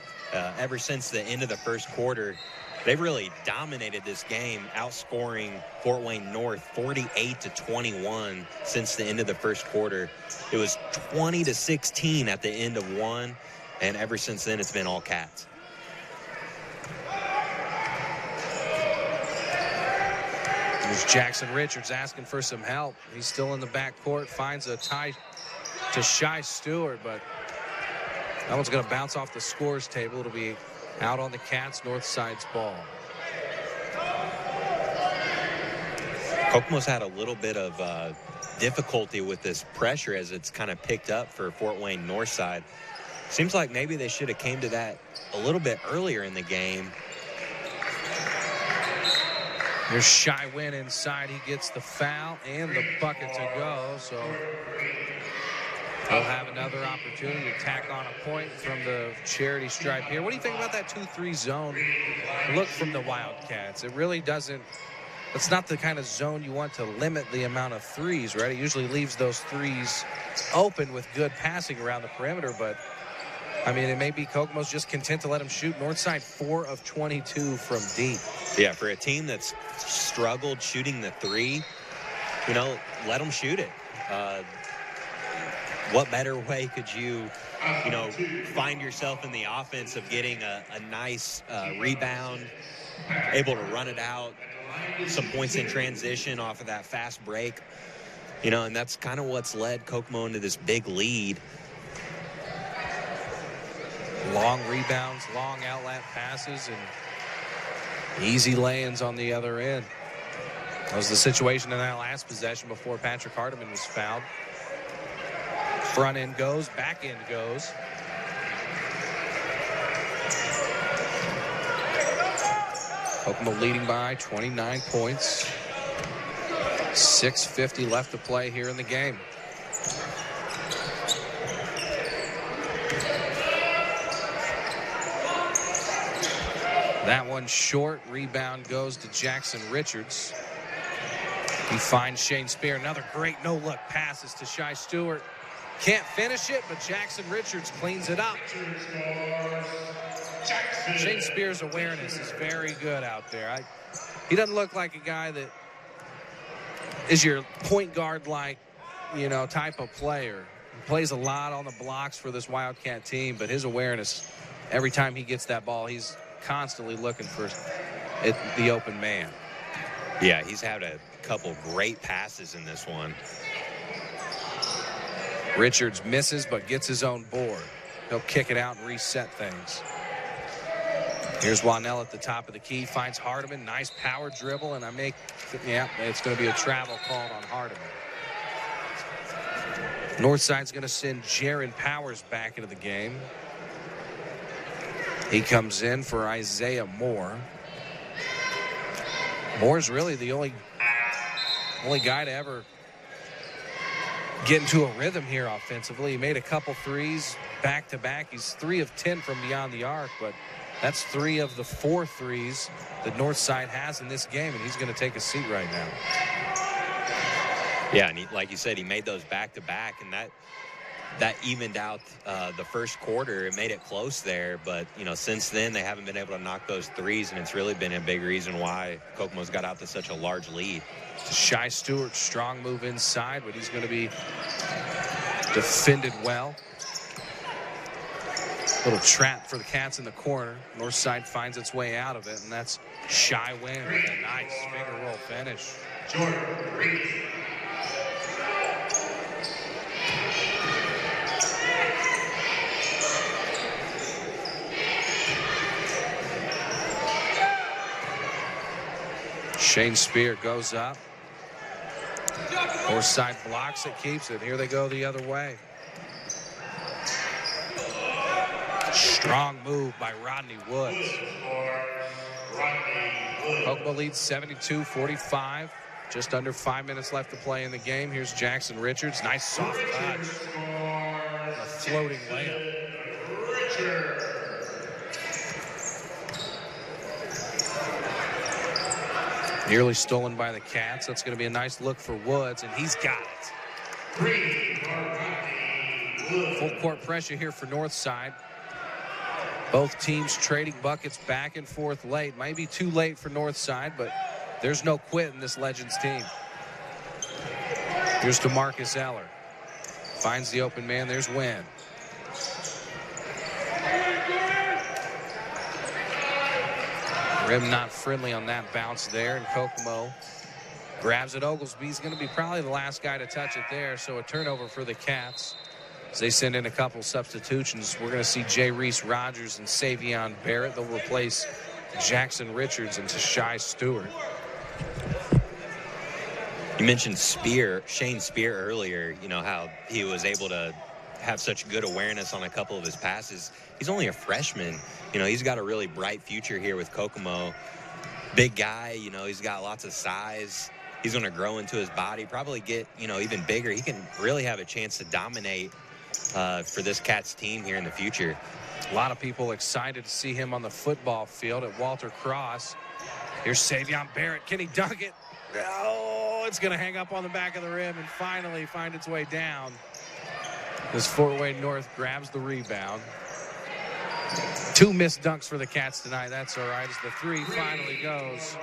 ever since the end of the first quarter, They've really dominated this game, outscoring Fort Wayne North 48-21 since the end of the first quarter. It was 20-16 at the end of one, and ever since then it's been all Cats. There's Jackson Richards asking for some help. He's still in the backcourt, finds a tie to Shai Stewart, but that one's going to bounce off the scores table. It'll be out on the Cats' north side's ball. Kokomo's had a little bit of difficulty with this pressure as it's kind of picked up for Fort Wayne north side. Seems like maybe they should have came to that a little bit earlier in the game. There's Shai Wynn inside. He gets the foul and the bucket to go, so he'll have another opportunity to tack on a point from the charity stripe here. What do you think about that 2-3 zone look from the Wildcats? It really doesn't, it's not the kind of zone you want to limit the amount of threes, right? It usually leaves those threes open with good passing around the perimeter, but I mean, it may be Kokomo's just content to let him shoot. Northside 4 of 22 from deep. Yeah, for a team that's struggled shooting the three, you know, let them shoot it. What better way could you find yourself in the offense of getting a nice rebound, able to run it out, some points in transition off of that fast break, and that's kind of what's led Kokomo into this big lead. Long rebounds, long outlet passes, and easy lay-ins on the other end. That was the situation in that last possession before Patrick Hardiman was fouled. Front end goes, back end goes. Kokomo leading by 29 points. 6:50 left to play here in the game. That one short. Rebound goes to Jackson Richards. He finds Shane Spear. Another great no-look passes to Shai Stewart. Can't finish it, but Jackson Richards cleans it up. Shane Spear's awareness is very good out there. He doesn't look like a guy that is your point guard-like, type of player. He plays a lot on the blocks for this Wildcat team, but his awareness, every time he gets that ball, he's constantly looking for the open man. Yeah, he's had a couple great passes in this one. Richards misses but gets his own board. He'll kick it out and reset things. Here's Wanell at the top of the key, finds Hardiman. Nice power dribble, and it's going to be a travel called on Hardiman. Northside's going to send Jaron Powers back into the game. He comes in for Isaiah Moore. Moore's really the only guy to ever get into a rhythm here offensively. He made a couple threes back-to-back. He's 3 of 10 from beyond the arc, but that's 3 of the 4 threes that Northside has in this game, and he's going to take a seat right now. Yeah, and like you said, he made those back-to-back, and that evened out the first quarter. It made it close there, but since then they haven't been able to knock those threes, and it's really been a big reason why Kokomo's got out to such a large lead. Shai Stewart, strong move inside, but he's going to be defended well. Little trap for the Cats in the corner. Northside finds its way out of it, and that's Shai Wynn with a nice finger roll finish. Jordan Reed. Shane Spear goes up. Northside blocks it, keeps it. Here they go the other way. Strong move by Rodney Woods. Kokomo leads 72-45. Just under 5 minutes left to play in the game. Here's Jackson Richards. Nice soft touch. A floating layup. Nearly stolen by the Cats. That's going to be a nice look for Woods, and he's got it. Full court pressure here for Northside. Both teams trading buckets back and forth late. Might be too late for Northside, but there's no quit in this Legends team. Here's to Marcus Eller. Finds the open man. There's Wynn. Rim not friendly on that bounce there, and Kokomo grabs it. Oglesby's going to be probably the last guy to touch it there, so a turnover for the Cats. As they send in a couple substitutions, we're going to see Jay Reese Rogers and Savion Barrett. They'll replace Jackson Richards and Tashai Stewart. You mentioned Shane Spear earlier, you know, how he was able to have such good awareness on a couple of his passes. He's only a freshman. You know, he's got a really bright future here with Kokomo. Big guy, you know, he's got lots of size. He's going to grow into his body, probably get, you know, even bigger. He can really have a chance to dominate for this Cats team here in the future. A lot of people excited to see him on the football field at Walter Cross. Here's Savion Barrett. Can he dunk it? Oh, it's going to hang up on the back of the rim and finally find its way down. As Fort Wayne North grabs the rebound. 2 missed dunks for the Cats tonight. That's all right as the 3 finally goes.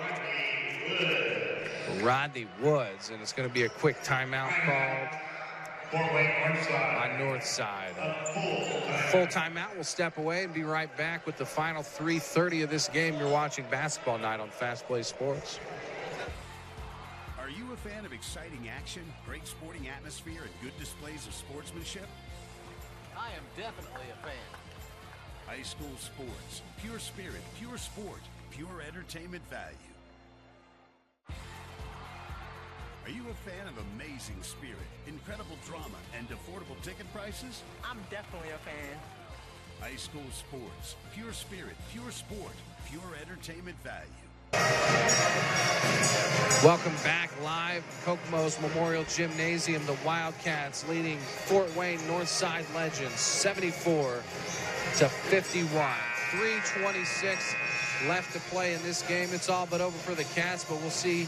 Rodney Woods, and it's going to be a quick timeout called by Northside. Full timeout. We'll step away and be right back with the final 3:30 of this game. You're watching Basketball Night on Fast Play Sports. Are you a fan of exciting action, great sporting atmosphere, and good displays of sportsmanship? I am definitely a fan. High school sports, pure spirit, pure sport, pure entertainment value. Are you a fan of amazing spirit, incredible drama, and affordable ticket prices? I'm definitely a fan. High school sports, pure spirit, pure sport, pure entertainment value. Welcome back live. Kokomo's Memorial Gymnasium. The Wildcats leading Fort Wayne Northside Legends 74-51. 3:26 left to play in this game. It's all but over for the Cats, but we'll see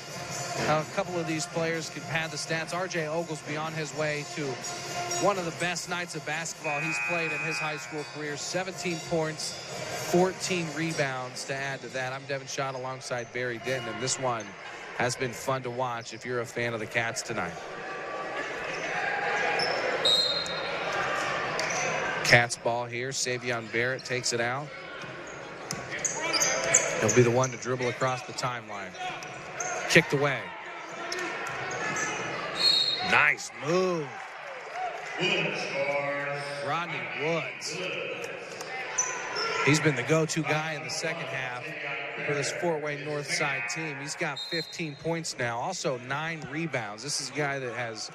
how a couple of these players can pad the stats. R.J. Oglesby on his way to one of the best nights of basketball he's played in his high school career. 17 points, 14 rebounds to add to that. I'm Devin Schott alongside Barry Denton, and this one has been fun to watch if you're a fan of the Cats tonight. Cats ball here. Savion Barrett takes it out. He'll be the one to dribble across the timeline. Kicked away. Nice move. Rodney Woods. He's been the go-to guy in the second half for this Fort Wayne Northside team. He's got 15 points now, also 9 rebounds. This is a guy that has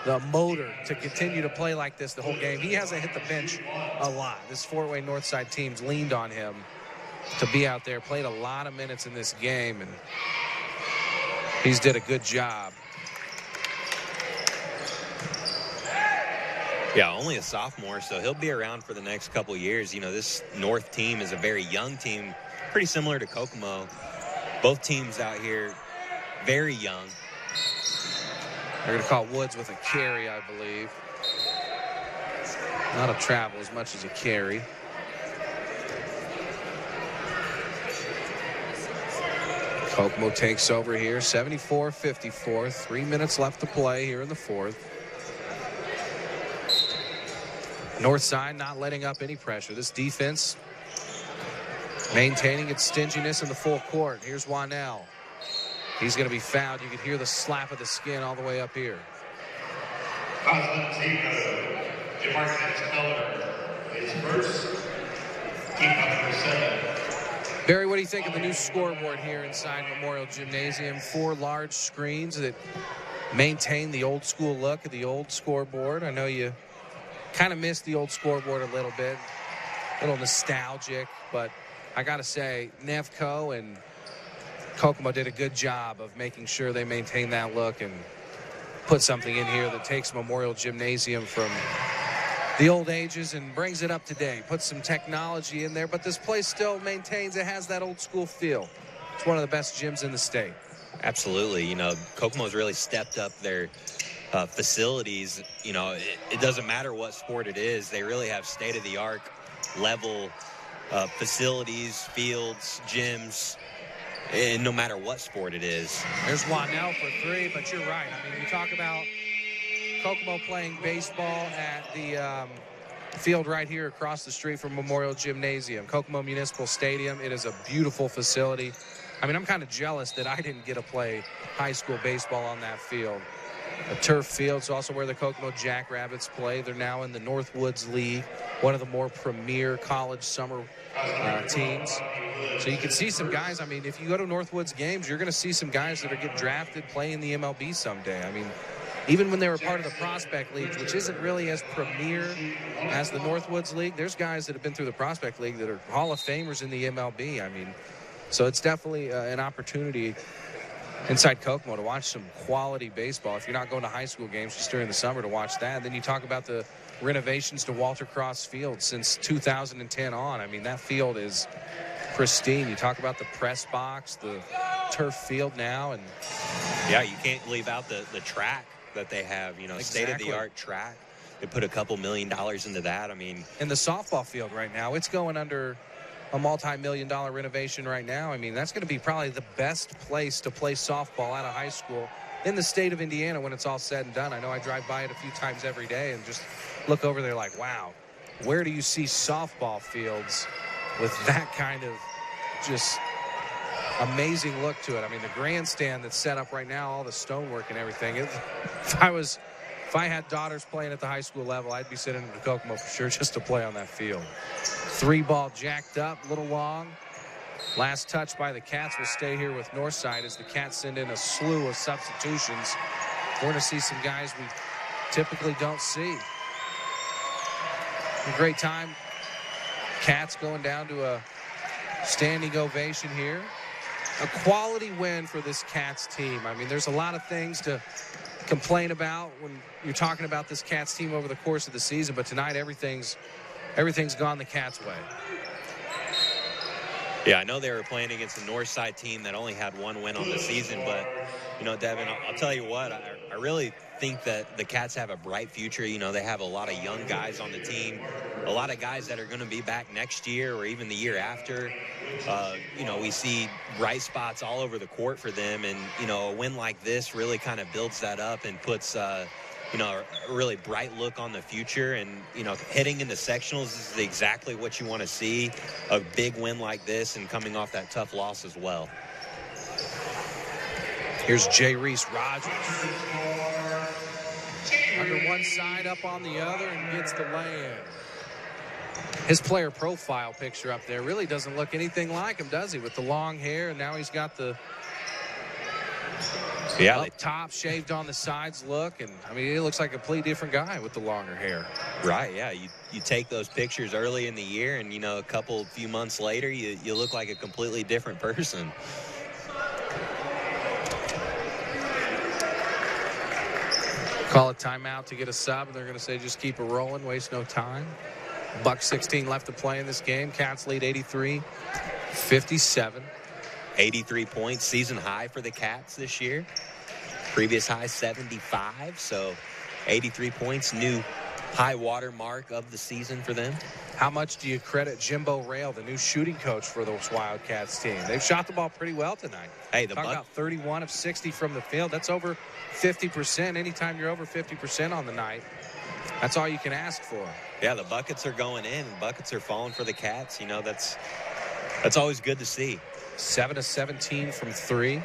the motor to continue to play like this the whole game. He hasn't hit the bench a lot. This Fort Wayne Northside team's leaned on him to be out there, played a lot of minutes in this game, and he's did a good job. Yeah, only a sophomore, so he'll be around for the next couple years. You know, this North team is a very young team, pretty similar to Kokomo. Both teams out here, very young. They're going to call Woods with a carry, I believe. Not a travel as much as a carry. Kokomo takes over here, 74-54. 3 minutes left to play here in the fourth. Northside not letting up any pressure. This defense maintaining its stinginess in the full court. Here's Wanell. He's going to be fouled. You can hear the slap of the skin all the way up here. Barry, what do you think of the new scoreboard here inside Memorial Gymnasium? 4 large screens that maintain the old school look of the old scoreboard. I know you kind of missed the old scoreboard a little bit, a little nostalgic, but I got to say, Nevco and Kokomo did a good job of making sure they maintain that look and put something in here that takes Memorial Gymnasium from the old ages and brings it up to date. Put some technology in there, but this place still maintains, it has that old school feel. It's one of the best gyms in the state. Absolutely. You know, Kokomo's really stepped up their facilities. You know, it doesn't matter what sport it is. They really have state-of-the-art level facilities, fields, gyms, and no matter what sport it is. There's Wanell for three, but you're right. I mean, you talk about Kokomo playing baseball at the field right here across the street from Memorial Gymnasium, Kokomo Municipal Stadium. It is a beautiful facility. I mean, I'm kind of jealous that I didn't get to play high school baseball on that field. A turf field. It's also where the Kokomo Jackrabbits play. They're now in the Northwoods League, one of the more premier college summer teams. So you can see some guys. I mean, if you go to Northwoods games, you're going to see some guys that are getting drafted playing the MLB someday. I mean, even when they were part of the Prospect League, which isn't really as premier as the Northwoods League, there's guys that have been through the Prospect League that are Hall of Famers in the MLB. I mean, so it's definitely an opportunity inside Kokomo to watch some quality baseball. If you're not going to high school games just during the summer to watch that. Then you talk about the renovations to Walter Cross Field since 2010 on. I mean, that field is pristine. You talk about the press box, the turf field now. And yeah, you can't leave out the track that they have, you know, exactly. state-of-the-art track. They put a couple $1 million into that. I mean, and the softball field right now, it's going under a multi-million-dollar renovation right now. I mean, that's going to be probably the best place to play softball out of high school in the state of Indiana when it's all said and done. I know I drive by it a few times every day and just look over there like, wow, where do you see softball fields with that kind of just amazing look to it? I mean, the grandstand that's set up right now, all the stonework and everything. If I had daughters playing at the high school level, I'd be sitting in the Kokomo for sure just to play on that field. 3-ball jacked up, a little long. Last touch by the Cats will stay here with Northside as the Cats send in a slew of substitutions. We're going to see some guys we typically don't see. A great time. Cats going down to a standing ovation here. A quality win for this Cats team. I mean, there's a lot of things to complain about when you're talking about this Cats team over the course of the season, but tonight everything's gone the Cats' way. Yeah, I know they were playing against a Northside team that only had one win on the season, but, you know, Devin, I'll tell you what, I really think that the Cats have a bright future. You know, they have a lot of young guys on the team, a lot of guys that are going to be back next year or even the year after. You know, we see bright spots all over the court for them, and, you know, a win like this really kind of builds that up and puts you know, a really bright look on the future. And, you know, heading into sectionals is exactly what you want to see, a big win like this and coming off that tough loss as well. Here's Jay Reese Rogers. Under one side, up on the other, and gets the lay-in. His player profile picture up there really doesn't look anything like him, does he? With the long hair, and now he's got the up top, shaved on the sides look, and I mean, he looks like a completely different guy with the longer hair. Right, yeah. You take those pictures early in the year, and, you know, a few months later, you look like a completely different person. Call a timeout to get a sub, and they're going to say just keep it rolling, waste no time. $1:16 left to play in this game. Cats lead 83-57. 83 points, season high for the Cats this year. Previous high 75, so 83 points, new high water mark of the season for them. How much do you credit Jimbo Rail, the new shooting coach for those Wildcats team? They've shot the ball pretty well tonight. Hey, talk about 31 of 60 from the field. That's over 50%. Anytime you're over 50% on the night, that's all you can ask for. Yeah, the buckets are going in. Buckets are falling for the Cats. You know, that's always good to see. 7 of 17 from 3.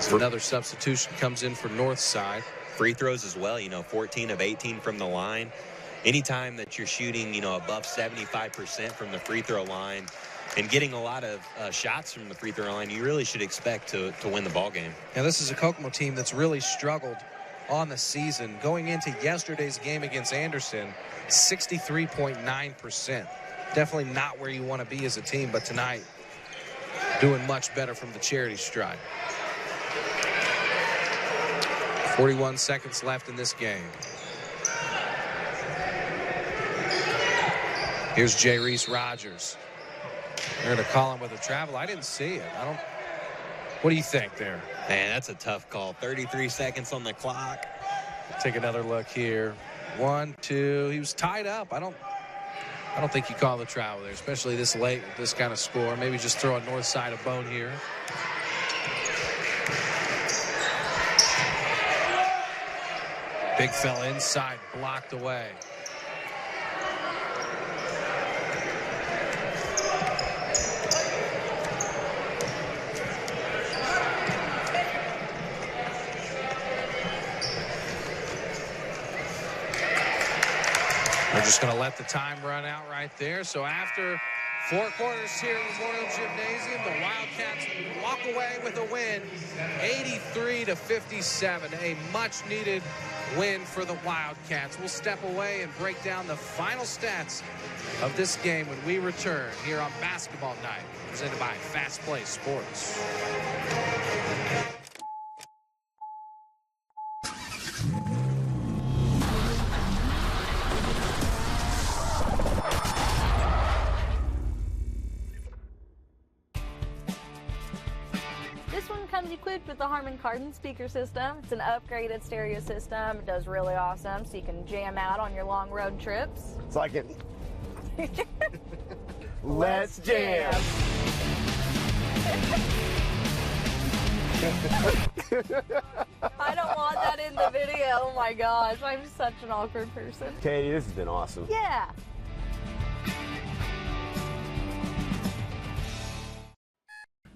So another substitution comes in for Northside. Free throws as well, you know, 14 of 18 from the line. Anytime that you're shooting, you know, above 75% from the free throw line and getting a lot of shots from the free throw line, you really should expect to win the ball game. Now, this is a Kokomo team that's really struggled on the season. Going into yesterday's game against Anderson, 63.9%. Definitely not where you want to be as a team, but tonight doing much better from the charity stripe. 41 seconds left in this game. Here's Jay Reese Rogers. They're going to call him with a travel. I didn't see it. What do you think there? Man, that's a tough call. 33 seconds on the clock. Take another look here. 1, 2. He was tied up. I don't think you call the travel there, especially this late with this kind of score. Maybe just throw a north side a bone here. Big fella inside, blocked away. We're just going to let the time run out right there. So after 4 quarters here at Memorial Gymnasium, the Wildcats walk away with a win, 83-57. A much-needed win for the Wildcats. We'll step away and break down the final stats of this game when we return here on Basketball Night, presented by FastPlaySports. Comes equipped with the Harman Kardon speaker system. It's an upgraded stereo system. It does really awesome, so you can jam out on your long road trips. It's like it. Let's jam. I don't want that in the video. Oh my gosh, I'm such an awkward person. Katie, this has been awesome. Yeah.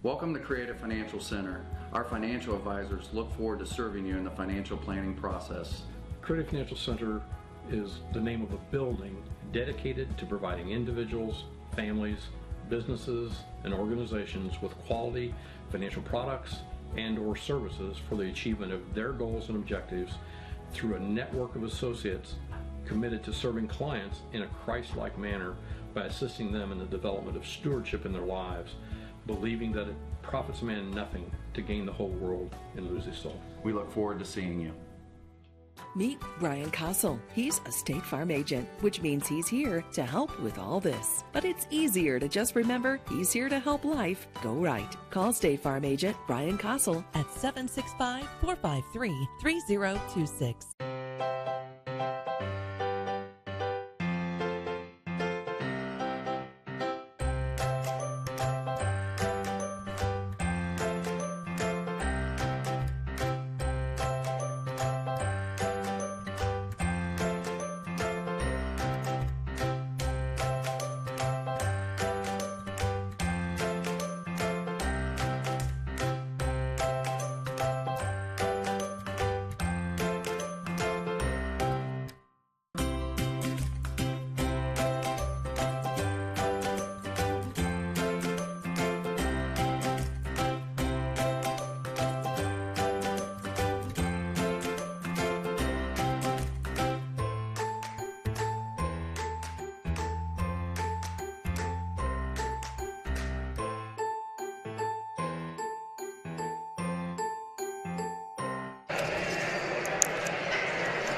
Welcome to Creative Financial Center. Our financial advisors look forward to serving you in the financial planning process. Creative Financial Center is the name of a building dedicated to providing individuals, families, businesses, and organizations with quality financial products and/or services for the achievement of their goals and objectives through a network of associates committed to serving clients in a Christ-like manner by assisting them in the development of stewardship in their lives, believing that it profits a man nothing to gain the whole world and lose his soul. We look forward to seeing you. Meet Brian Kossel. He's a State Farm agent, which means he's here to help with all this. But it's easier to just remember he's here to help life go right. Call State Farm agent Brian Kossel at 765-453-3026.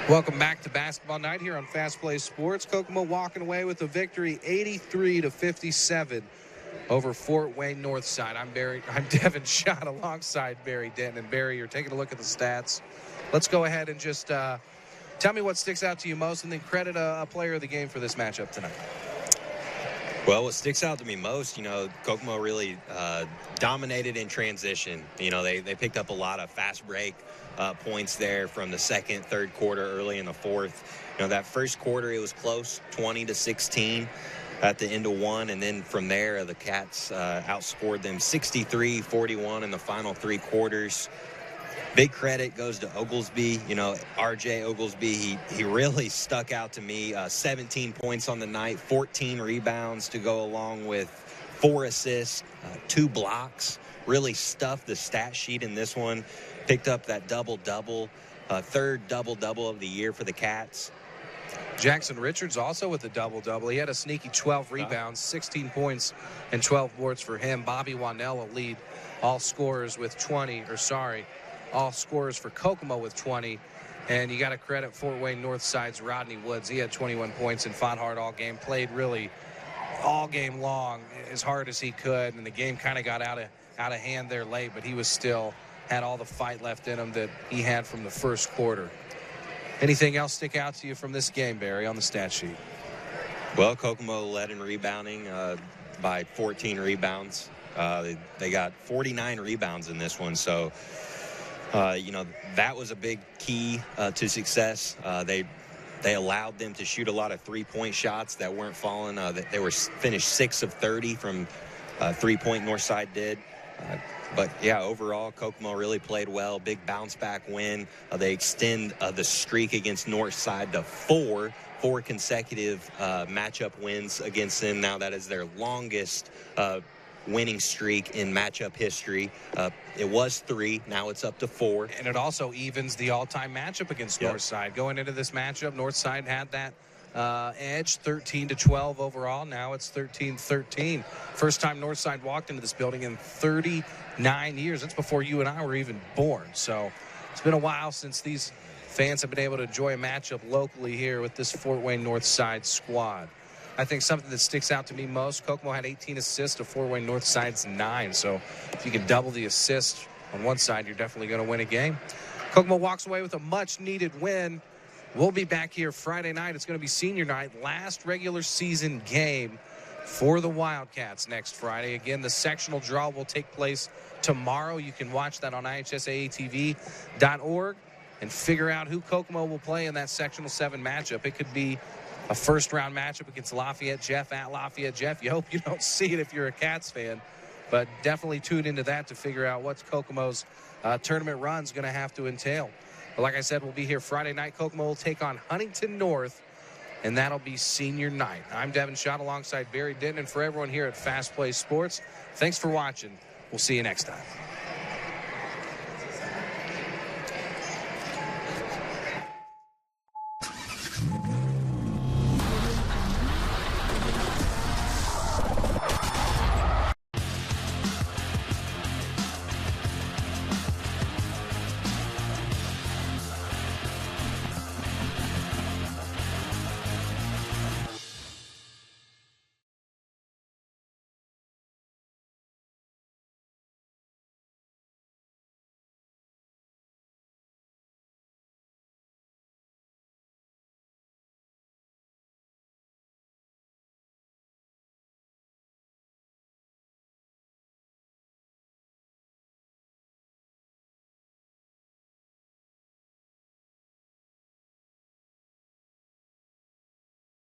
Welcome back to Basketball Night here on Fast Play Sports. Kokomo walking away with a victory, 83-57 over Fort Wayne Northside. I'm Devin Schott alongside Barry Denton. And Barry, you're taking a look at the stats. Let's go ahead and just tell me what sticks out to you most, and then credit a player of the game for this matchup tonight. Well, what sticks out to me most, Kokomo really dominated in transition. They picked up a lot of fast break points there from the second, third quarter, early in the fourth. That first quarter, it was close, 20-16 at the end of one. And then from there, the Cats outscored them 63-41 in the final 3 quarters. Big credit goes to Oglesby. R.J. Oglesby, he really stuck out to me. 17 points on the night, 14 rebounds to go along with 4 assists, 2 blocks. Really stuffed the stat sheet in this one. Picked up that double-double, third double-double of the year for the Cats. Jackson Richards also with a double-double. He had a sneaky 12 rebounds, 16 points, and 12 boards for him. Bobby Wanella lead all scorers with 20, all scorers for Kokomo with 20. And you got to credit Fort Wayne Northside's Rodney Woods. He had 21 points and fought hard all game, played really all game long as hard as he could. And the game kind of got out of hand there late, but he was still had all the fight left in him that he had from the first quarter. Anything else stick out to you from this game, Barry, on the stat sheet? Well, Kokomo led in rebounding by 14 rebounds. They got 49 rebounds in this one. So, that was a big key to success. They allowed them to shoot a lot of three-point shots that weren't falling. They were finished 6 of 30 from three-point. Northside did. But, yeah, overall, Kokomo really played well. Big bounce-back win. They extend the streak against Northside to four consecutive matchup wins against them. Now that is their longest winning streak in matchup history. It was 3. Now it's up to 4. And it also evens the all-time matchup against Northside. Going into this matchup, Northside had that edge, 13-12 overall. Now it's 13-13. First time Northside walked into this building in 39 years. That's before you and I were even born. So it's been a while since these fans have been able to enjoy a matchup locally here with this Fort Wayne Northside squad. I think something that sticks out to me most, Kokomo had 18 assists to Fort Wayne Northside's 9. So if you can double the assists on one side, you're definitely going to win a game. Kokomo walks away with a much-needed win. We'll be back here Friday night. It's going to be senior night, last regular season game for the Wildcats next Friday. Again, the sectional draw will take place tomorrow. You can watch that on ihsaatv.org and figure out who Kokomo will play in that sectional 7 matchup. It could be a first-round matchup against Lafayette Jeff at Lafayette Jeff. You hope you don't see it if you're a Cats fan, but definitely tune into that to figure out what Kokomo's tournament run's going to have to entail. But like I said, we'll be here Friday night. Kokomo will take on Huntington North, and that'll be senior night. I'm Devin Schott alongside Barry Denton, and for everyone here at Fast Play Sports, thanks for watching. We'll see you next time.